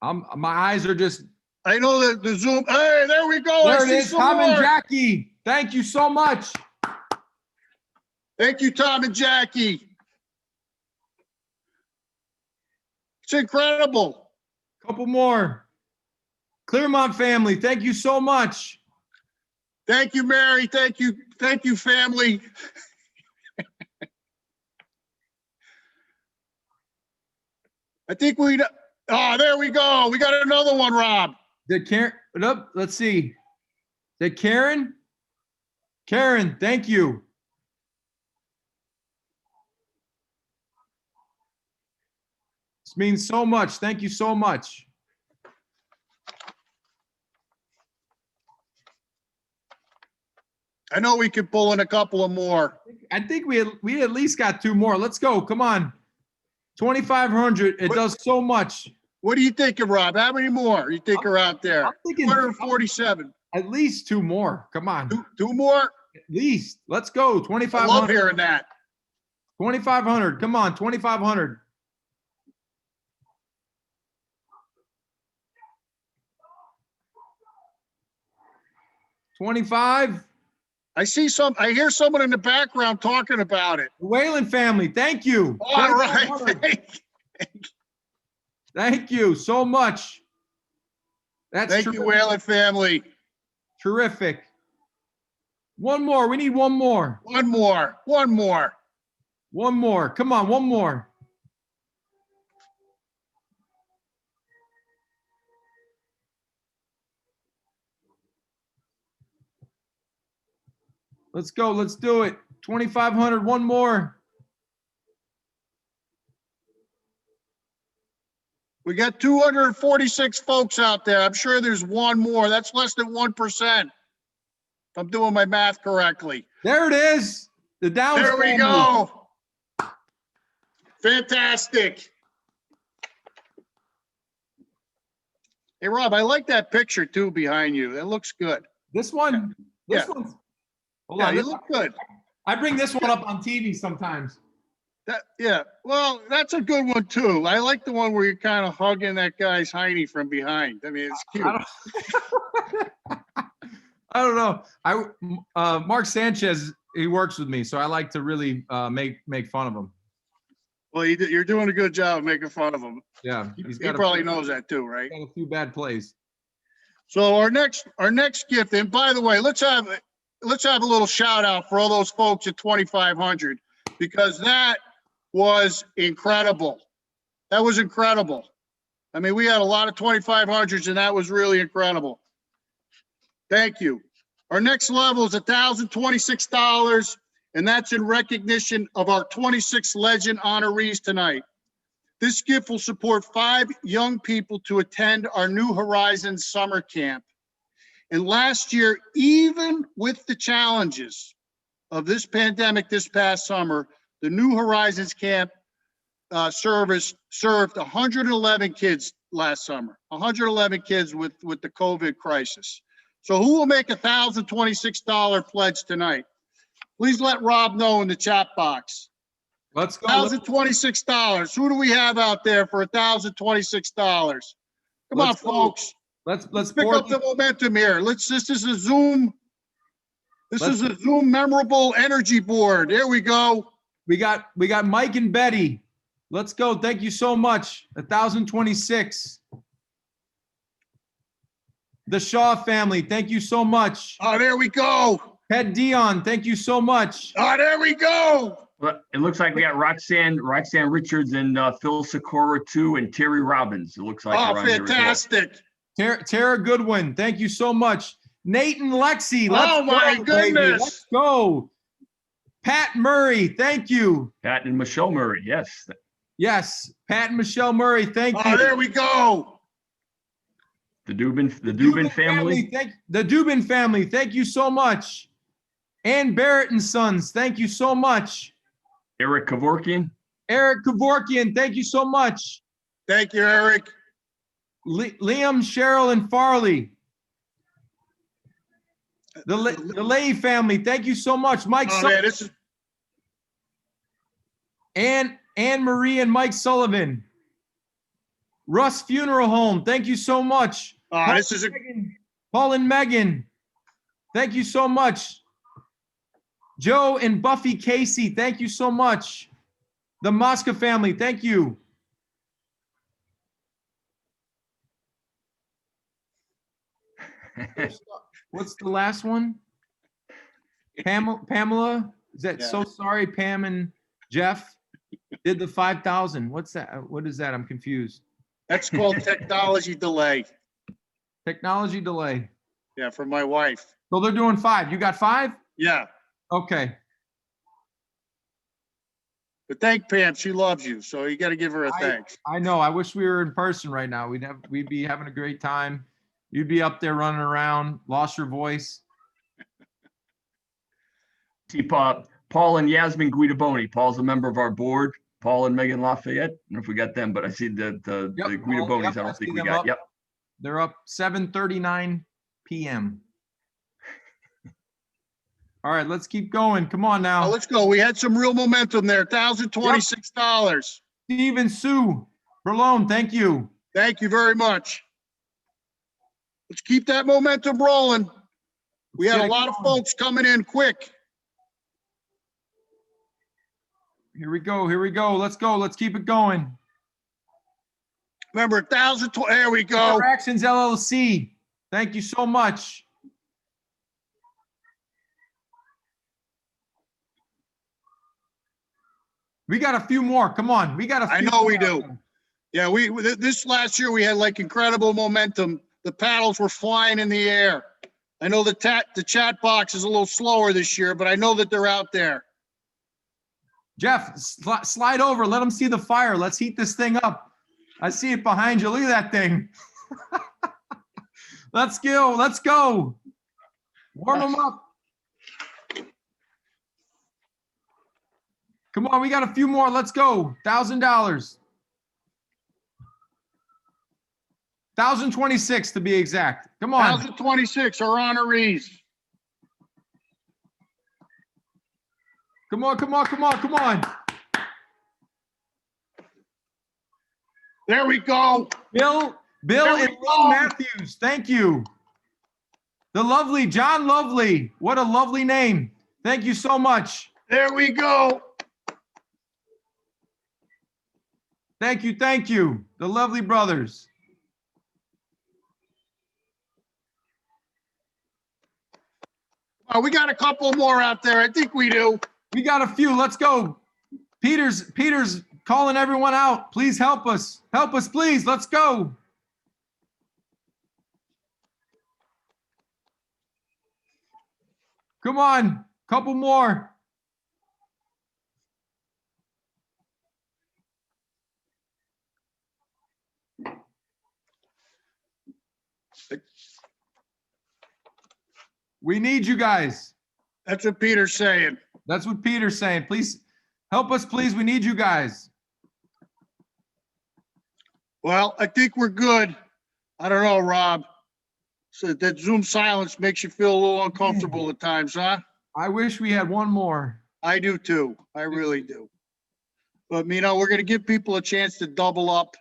My eyes are just. I know that the Zoom. Hey, there we go. There it is. Tom and Jackie. Thank you so much. Thank you, Tom and Jackie. It's incredible. Couple more. Clearmont family, thank you so much. Thank you, Mary. Thank you, family. I think there we go. We got another one, Rob. Let's see. Is it Karen? Karen, thank you. This means so much. Thank you so much. I know we could pull in a couple of more. I think we at least got 2 more. Let's go. Come on. 2,500. It does so much. What do you think, Rob? How many more you think are out there? I'm thinking 247. At least 2 more. Come on. Two more? At least. Let's go. I 2,500. love hearing that. 2,500. Come on. 2,500. $25. I hear someone in the background talking about it. The Whalen family. Thank you. All right. Thank you so much. Thank you, Whalen family. Terrific. One more. We need one more. One more. One more. Come on, one more. Let's go. Let's do it. 2,500. One more. We got 246 folks out there. I'm sure there's one more. That's less than 1%. If I'm doing my math correctly. There it is. The Downs There we family. go. Fantastic. Hey, Rob, I like that picture too behind you. That looks good. This one? This one's. Hold on. You look good. I bring this one up on TV sometimes. Yeah, well, that's a good one too. I like the one where you're kind of hugging that guy's hiney from behind. I mean, it's cute. I don't know. Mark Sanchez, he works with me, so I like to really make fun of him. Well, you're doing a good job of making fun of him. Yeah, He probably knows that too, right? Got a few bad plays. So our next gift, and by the way, let's have a little shout out for all those folks at 2,500 because that was incredible. That was incredible. I mean, we had a lot of 2,500s and that was really incredible. Thank you. Our next level is $1,026, and that's in recognition of our 26 legend honorees tonight. This gift will support 5 young people to attend our New Horizons summer camp. And last year, even with the challenges of this pandemic this past summer, the New Horizons camp service served 111 kids last summer, 111 kids with the COVID crisis. So who will make $1,026 pledge tonight? Please let Rob know in the chat box. Let's go. $1,026. Who do we have out there for $1,026? Come on, folks. Let's pick up the momentum here. This is a Zoom memorable energy board. Here we go. We got Mike and Betty. Let's go. Thank you so much. 1,026. The Shaw family. Thank you so much. Oh, there we go. Ted Dion. Thank you so much. Oh, there we go. Well, it looks like we got Roxanne Richards and Phil Sikora too, and Terry Robbins. It looks like. Oh, they're on here as well. fantastic. Tara Goodwin. Thank you so much. Nate and Lexi. Oh, my goodness. Baby. Let's go. Pat Murray. Thank you. Pat and Michelle Murray. Yes. Yes. Pat and Michelle Murray. Thank you. Oh, there we go. The Dubin family. The Dubin family. Thank you so much. Ann Barrett and Sons. Thank you so much. Eric Kevorkian. Thank you so much. Thank you, Eric. Liam, Cheryl, and Farley. The Lay family. Thank you so much. Mike. Oh, man, this is. Anne Marie and Mike Sullivan. Russ Funeral Home. Thank you so much. This is Paul and Megan. Thank you so much. Joe and Buffy Casey. Thank you so much. The Mosca family. Thank you. What's the last one? Pamela? Is that so sorry? Pam and Jeff did the 5,000. What's that? What is that? I'm confused. That's called technology delay. Technology delay. Yeah, for my wife. So they're doing 5. You got 5? Yeah. Okay. But thank Pam. She loves you. So you got to give her a thanks. I know. I wish we were in person right now. We'd be having a great time. You'd be up there running around, lost your voice. See Paul and Yasmin Guidaboni. Paul's a member of our board. Paul and Megan Lafayette. I don't know if we got them, but I see the Guidabonis. Yep, I I don't think see we them got. up. Yep. They're up 7:39 p.m. All right, let's keep going. Come on now. Let's go. We had some real momentum there. $1,026. Steve and Sue Berlone, thank you. Thank you very much. Let's keep that momentum rolling. We had a lot of folks coming in quick. Here we go. Here we go. Let's go. Let's keep it going. Remember, 1,000. There we go. Interactions LLC. Thank you so much. We got a few more. Come on. We got a few. I know we do. Yeah, this last year we had like incredible momentum. The paddles were flying in the air. I know the chat box is a little slower this year, but I know that they're out there. Jeff, slide over. Let them see the fire. Let's heat this thing up. I see it behind you. Look at that thing. Let's go. Let's go. Warm them up. Come on. We got a few more. Let's go. $1,000. 1,026 to be exact. Come on. 1,026 are honorees. Come on, come on, come on, come on. There we go. Bill and Lynn Matthews. Thank you. The lovely John Lovely. What a lovely name. Thank you so much. There we go. Thank you. Thank you. The lovely brothers. We got a couple more out there. I think we do. We got a few. Let's go. Peter's calling everyone out. Please help us. Help us, please. Let's go. Come on. Couple more. We need you guys. That's what Peter's saying. That's what Peter's saying. Please help us, please. We need you guys. Well, I think we're good. I don't know, Rob. So that Zoom silence makes you feel a little uncomfortable at times, huh? I wish we had one more. I do too. I really do. But, we're going to give people a chance to double up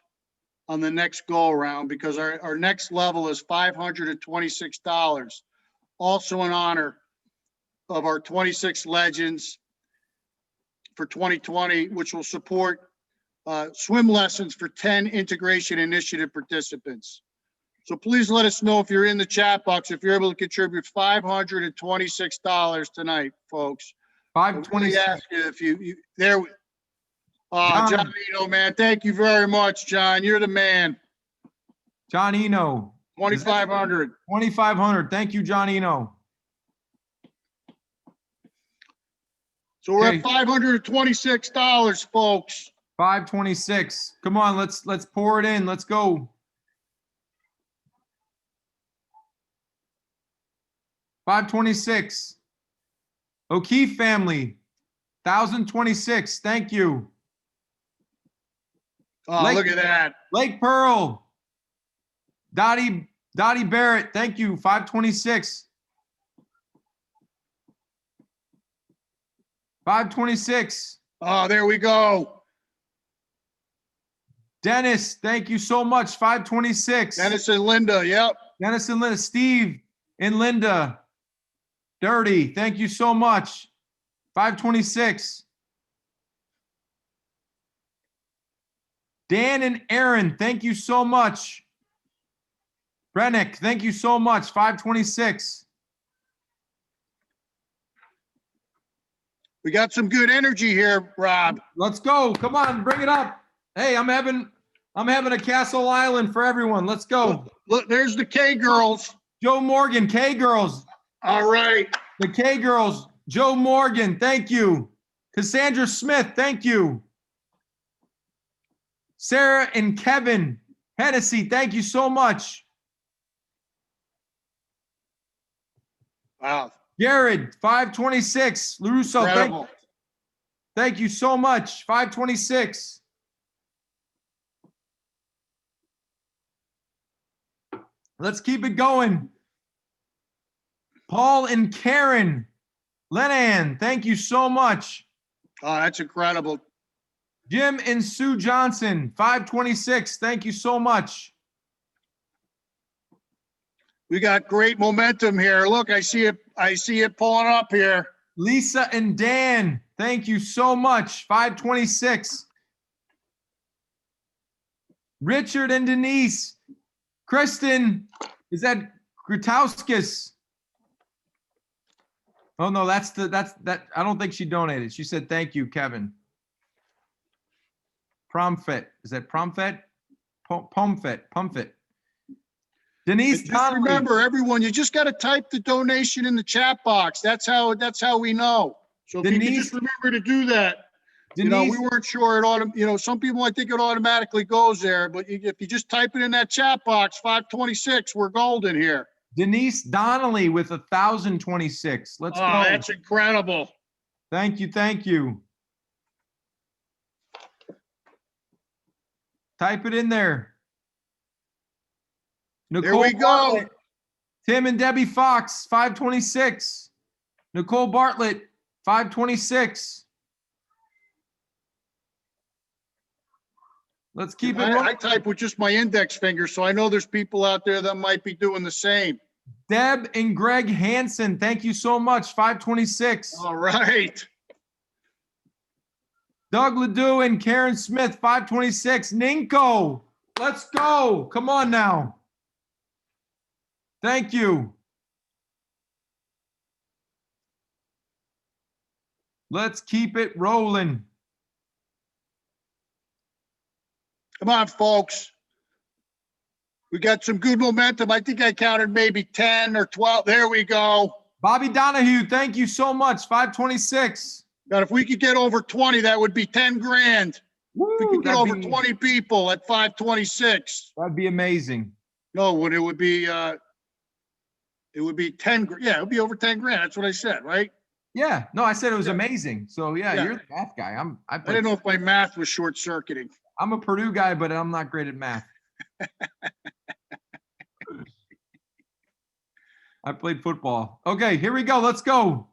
on the next go around because our next level is $526. Also in honor of our 26 legends for 2020, which will support swim lessons for 10 integration initiative participants. So please let us know if you're in the chat box, if you're able to contribute $526 tonight, folks. $526. Ask you if you there. John Eno, man, thank you very much, John. You're the man. John Eno. 2,500. 2,500. Thank you, John Eno. So we're at $526, folks. 526. Come on, let's pour it in. Let's go. 526. O'Keefe family. 1,026. Thank you. Oh, look at that. Lake Pearl. Dottie Barrett. Thank you. 526. 526. Oh, there we go. Dennis, thank you so much. 526. Dennis and Linda, yep. Dennis and Linda. Steve and Linda. Dirty, thank you so much. 526. Dan and Aaron, thank you so much. Brennick, thank you so much. 526. We got some good energy here, Rob. Let's go. Come on, bring it up. Hey, I'm having a Castle Island for everyone. Let's go. Look, there's the K girls. Joe Morgan, K girls. All right. The K girls. Joe Morgan, thank you. Cassandra Smith, thank you. Sarah and Kevin Hennessy, thank you so much. Wow. Jared, 526. LaRusso, Incredible. thank you so much. 526. Let's keep it going. Paul and Karen Lenan, thank you so much. Oh, that's incredible. Jim and Sue Johnson, 526. Thank you so much. We got great momentum here. Look, I see it pulling up here. Lisa and Dan, thank you so much. 526. Richard and Denise. Kristen, is that Grotowskis? Oh no, that's I don't think she donated. She said thank you, Kevin. Promfit. Is that Promfit? Pumfit. Denise Just Donnelly. remember, everyone, you just got to type the donation in the chat box. That's how we know. So if you can just remember to do that. We weren't sure some people might think it automatically goes there, but if you just type it in that chat box, 526, we're golden here. Denise Donnelly with 1,026. Let's go. That's incredible. Thank you. Type it in there. There we go. Bartlett, Tim and Debbie Fox, 526. Nicole Bartlett, 526. Let's keep it rolling. I type with just my index finger, so I know there's people out there that might be doing the same. Deb and Greg Hansen, thank you so much. 526. All right. Doug Ledoux and Karen Smith, 526. Ninko, let's go. Come on now. Thank you. Let's keep it rolling. Come on, folks. We got some good momentum. I think I counted maybe 10 or 12. There we go. Bobby Donahue, thank you so much. 526. But if we could get over 20, that would be 10 grand. Woo, if we could get over 20 people at 526. That'd be amazing. No, it would be 10. Yeah, it would be over 10 grand. That's what I said, right? Yeah. No, I said it was amazing. So yeah, Yeah. you're the math guy. I didn't know if my math was short circuiting. I'm a Purdue guy, but I'm not great at math. I played football. Okay, here we go. Let's go.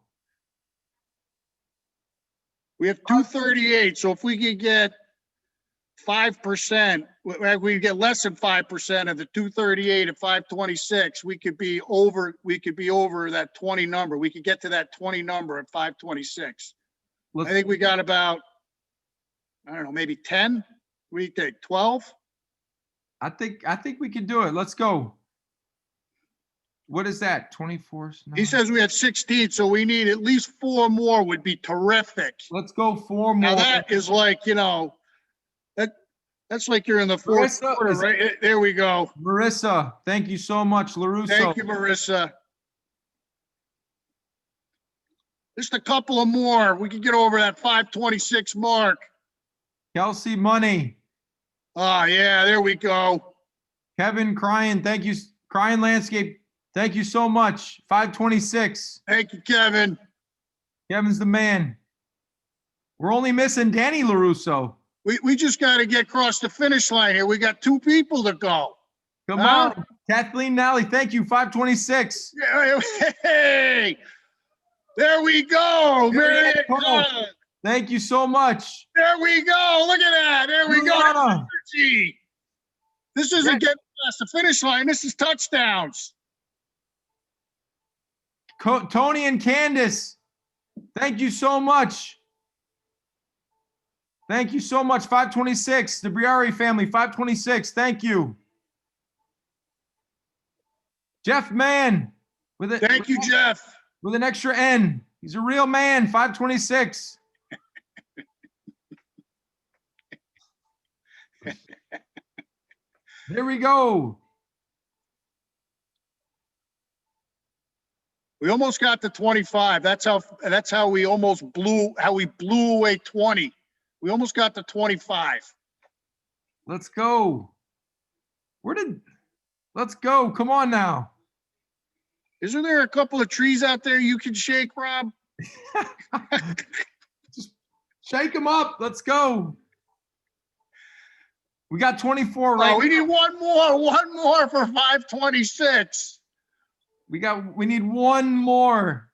We have 238. So if we could get 5%, we get less than 5% of the 238 at 526, we could be over that 20 number. We could get to that 20 number at 526. I think we got about, I don't know, maybe 10. What do you think? 12? I think we can do it. Let's go. What is that? 24? He says we had 16, so we need at least 4 more would be terrific. Let's go 4 more. Now that is like, that's like you're in the fourth quarter, right? There we go. Marissa, thank you so much. LaRusso. Thank you, Marissa. Just a couple of more. We can get over that 526 mark. Kelsey Money. Oh, yeah, there we go. Kevin Cryan, thank you. Cryan Landscape, thank you so much. 526. Thank you, Kevin. Kevin's the man. We're only missing Danny LaRusso. We just got to get across the finish line here. We got 2 people to go. Come on. Kathleen Nally, thank you. 526. Hey, there we go. Thank you so much. There we go. Look at that. There we go. This isn't getting past the finish line. This is touchdowns. Tony and Candace, thank you so much. Thank you so much. 526. The Briari family, 526. Thank you. Jeff Mann. Thank you, Jeff. With an extra N. He's a real man. 526. There we go. We almost got to 25. That's how we almost blew away 20. We almost got to 25. Let's go. Let's go. Come on now. Isn't there a couple of trees out there you can shake, Rob? Just shake them up. Let's go. We got 24 right Oh, we now. need one more for 526. We need one more.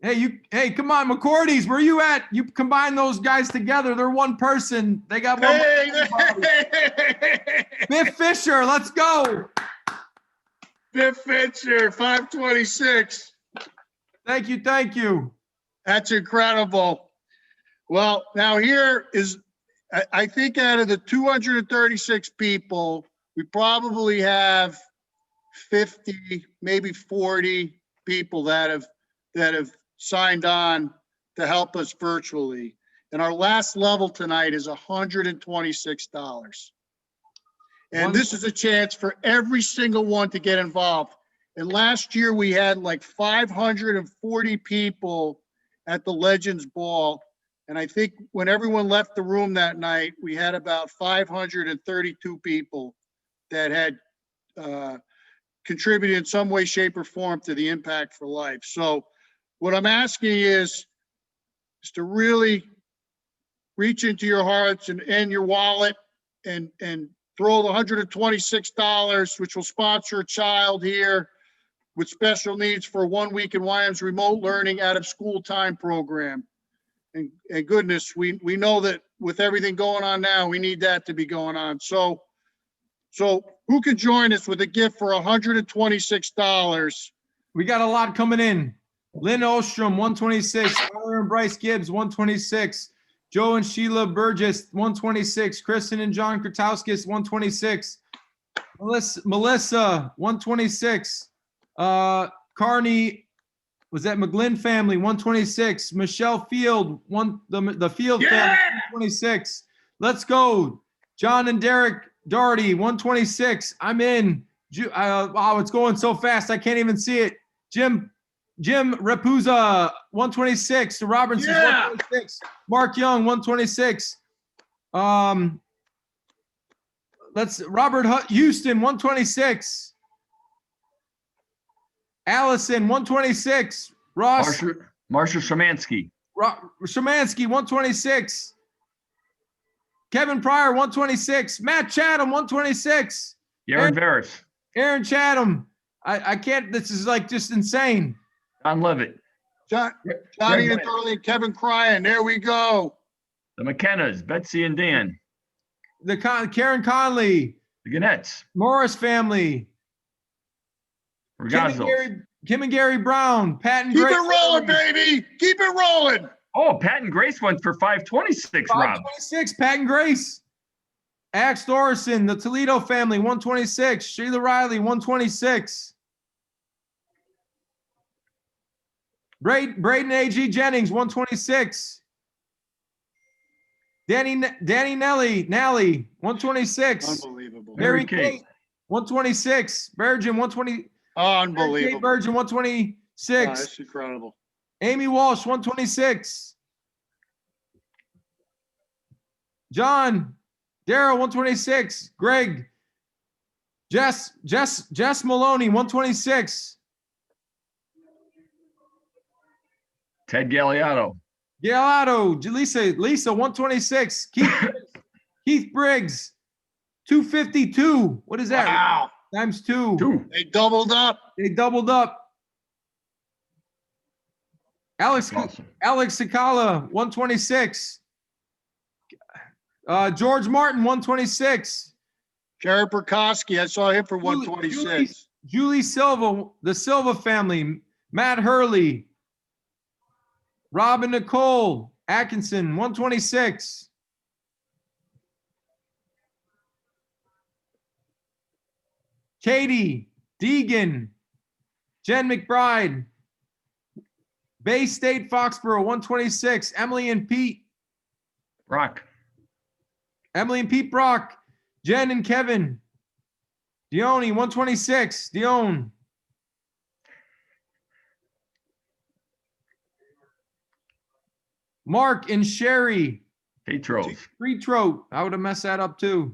Hey, come on, McCordy's, where you at? You combine those guys together. They're one person. They got one. Biff Fisher, let's go. Biff Fisher, 526. Thank you. That's incredible. Well, now here is, I think out of the 236 people, we probably have 50, maybe 40 people that have signed on to help us virtually. And our last level tonight is $126. And this is a chance for every single one to get involved. And last year we had like 540 people at the Legends Ball. And I think when everyone left the room that night, we had about 532 people that had contributed in some way, shape, or form to the Impact for Life. So what I'm asking is to really reach into your hearts and your wallet and throw the $126, which will sponsor a child here with special needs for 1 week in YM's remote learning out of school time program. And goodness, we know that with everything going on now, we need that to be going on. So who could join us with a gift for $126? We got a lot coming in. Lynn Ostrom, 126. Tyler and Bryce Gibbs, 126. Joe and Sheila Burgess, 126. Kristen and John Krotowskis, 126. Melissa, 126. Carney, was that McGlynn family, 126. Michelle Field, the Field family, 126. Let's go. John and Derek Doherty, 126. I'm in. Wow, it's going so fast, I can't even see it. Jim Rapuza, 126. Robinson, 126. Mark Young, 126. Robert Houston, 126. Allison, 126. Ross. Marsha Szymanski. Szymanski, 126. Kevin Pryor, 126. Matt Chatham, 126. Aaron Veris. Aaron Chatham. I can't, this is like just insane. John Levitt. Johnny and Darlene, Kevin Cryan. There we go. The McKennas, Betsy and Dan. Karen Conley. The Gannettes. Morris family. Kim and Gary Brown. Pat and Grace. Keep it rolling, baby. Keep it rolling. Oh, Pat and Grace went for 526, Rob. 526, Pat and Grace. Axe Dorison, the Toledo family, 126. Sheila Riley, 126. Braden A.G. Jennings, 126. Danny Nally, 126. Unbelievable. Mary Kate, 126. Virgin, 120. Unbelievable. Kate Virgin, 126. Oh, that's incredible. Amy Walsh, 126. John, Daryl, 126. Greg, Jess Maloney, 126. Ted Galliotto. Lisa, 126. Keith Briggs, 252. What is that? Wow. Times two. They doubled up. Alex Sakala, 126. George Martin, 126. Jared Burkowski, I saw him for 126. Julie Silva, the Silva family. Matt Hurley. Robin Nicole Atkinson, 126. Katie Deegan, Jen McBride, Bay State Foxborough, 126. Emily and Pete Brock, Jen and Kevin, Dione, 126. Dione. Mark and Sherry. Petro. I would have messed that up too.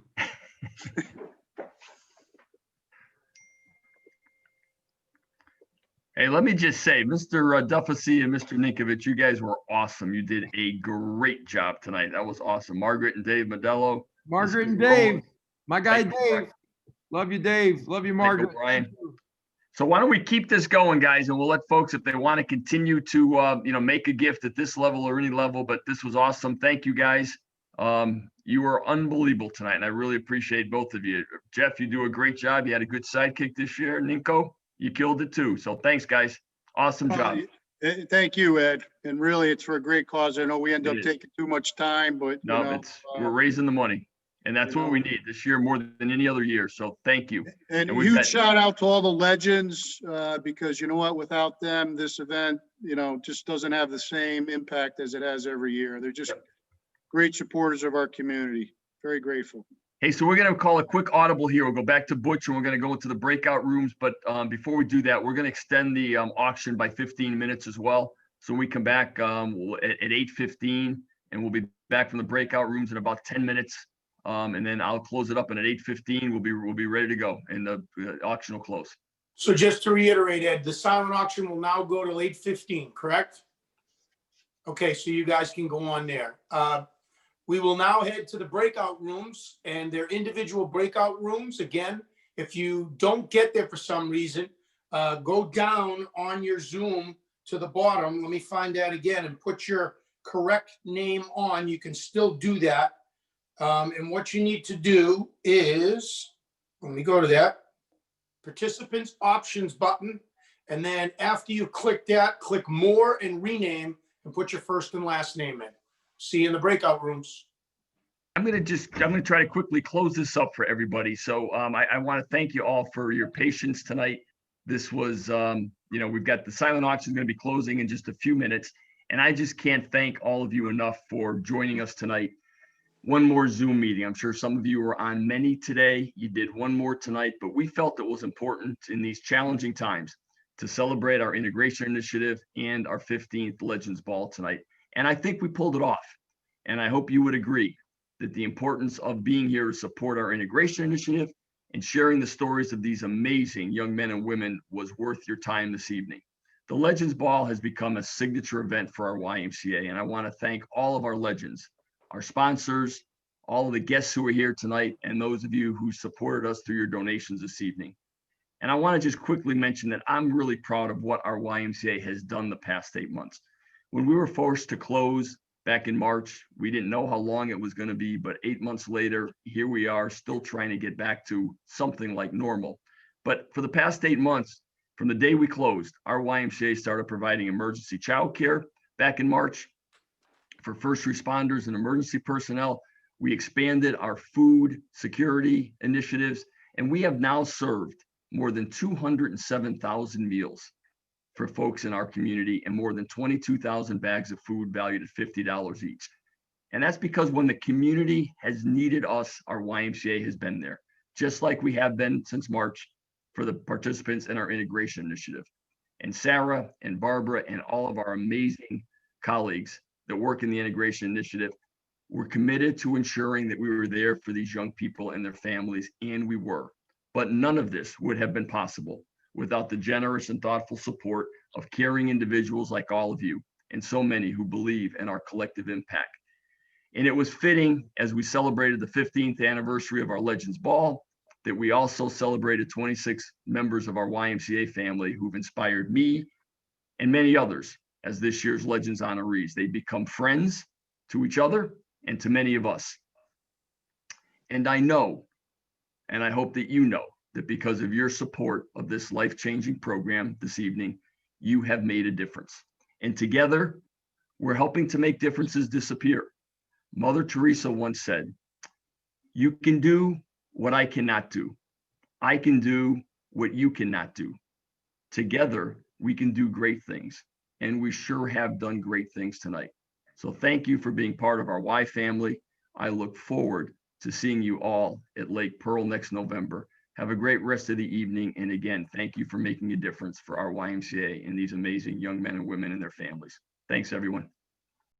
Hey, let me just say, Mr. Duffasy and Mr. Ninkovich, you guys were awesome. You did a great job tonight. That was awesome. Margaret and Dave Modello. Margaret and Mr. Rose, Dave, my guy Mike Dave. Love you, Dave. Love you, Mike Margaret. O'Brien. So why don't we keep this going, guys, and we'll let folks, if they want to continue to, make a gift at this level or any level, but this was awesome. Thank you, guys. You were unbelievable tonight, and I really appreciate both of you. Jeff, you do a great job. You had a good sidekick this year. Ninko, you killed it too. So thanks, guys. Awesome job. Thank you, Ed. And really, it's for a great cause. I know we end up taking too much time, but No, we're raising the money, and that's what we need this year more than any other year. So thank you. And we've huge got- shout out to all the legends, because you know what, without them, this event, just doesn't have the same impact as it has every year. They're just great supporters of our community. Very grateful. Hey, so we're going to call a quick audible here. We'll go back to Butch and we're going to go into the breakout rooms. But before we do that, we're going to extend the auction by 15 minutes as well. So when we come back at 8:15, and we'll be back from the breakout rooms in about 10 minutes. And then I'll close it up, and at 8:15, we'll be ready to go, and the auction will close. So just to reiterate, Ed, the silent auction will now go till 8:15, correct? Okay, so you guys can go on there. We will now head to the breakout rooms, and they're individual breakout rooms. Again, if you don't get there for some reason, go down on your Zoom to the bottom. Let me find that again and put your correct name on. You can still do that. And what you need to do is, let me go to that, participants options button. And then after you click that, click more and rename and put your first and last name in. See you in the breakout rooms. I'm going to try to quickly close this up for everybody. So I want to thank you all for your patience tonight. This was, we've got the silent auction going to be closing in just a few minutes. And I just can't thank all of you enough for joining us tonight. One more Zoom meeting. I'm sure some of you were on many today. You did one more tonight, but we felt it was important in these challenging times to celebrate our integration initiative and our 15th Legends Ball tonight. And I think we pulled it off. And I hope you would agree that the importance of being here to support our integration initiative and sharing the stories of these amazing young men and women was worth your time this evening. The Legends Ball has become a signature event for our YMCA, and I want to thank all of our legends, our sponsors, all of the guests who are here tonight, and those of you who supported us through your donations this evening. And I want to just quickly mention that I'm really proud of what our YMCA has done the past 8 months. When we were forced to close back in March, we didn't know how long it was going to be, but 8 months later, here we are still trying to get back to something like normal. But for the past 8 months, from the day we closed, our YMCA started providing emergency childcare back in March for first responders and emergency personnel. We expanded our food security initiatives, and we have now served more than 207,000 meals for folks in our community and more than 22,000 bags of food valued at $50 each. And that's because when the community has needed us, our YMCA has been there, just like we have been since March for the participants in our integration initiative. And Sarah and Barbara and all of our amazing colleagues that work in the integration initiative were committed to ensuring that we were there for these young people and their families, and we were. But none of this would have been possible without the generous and thoughtful support of caring individuals like all of you and so many who believe in our collective impact. And it was fitting, as we celebrated the 15th anniversary of our Legends Ball, that we also celebrated 26 members of our YMCA family who've inspired me and many others as this year's Legends honorees. They become friends to each other and to many of us. And I know, and I hope that you know, that because of your support of this life-changing program this evening, you have made a difference. And together, we're helping to make differences disappear. Mother Teresa once said, "You can do what I cannot do. I can do what you cannot do. Together, we can do great things." And we sure have done great things tonight. So thank you for being part of our Y family. I look forward to seeing you all at Lake Pearl next November. Have a great rest of the evening. And again, thank you for making a difference for our YMCA and these amazing young men and women and their families. Thanks, everyone.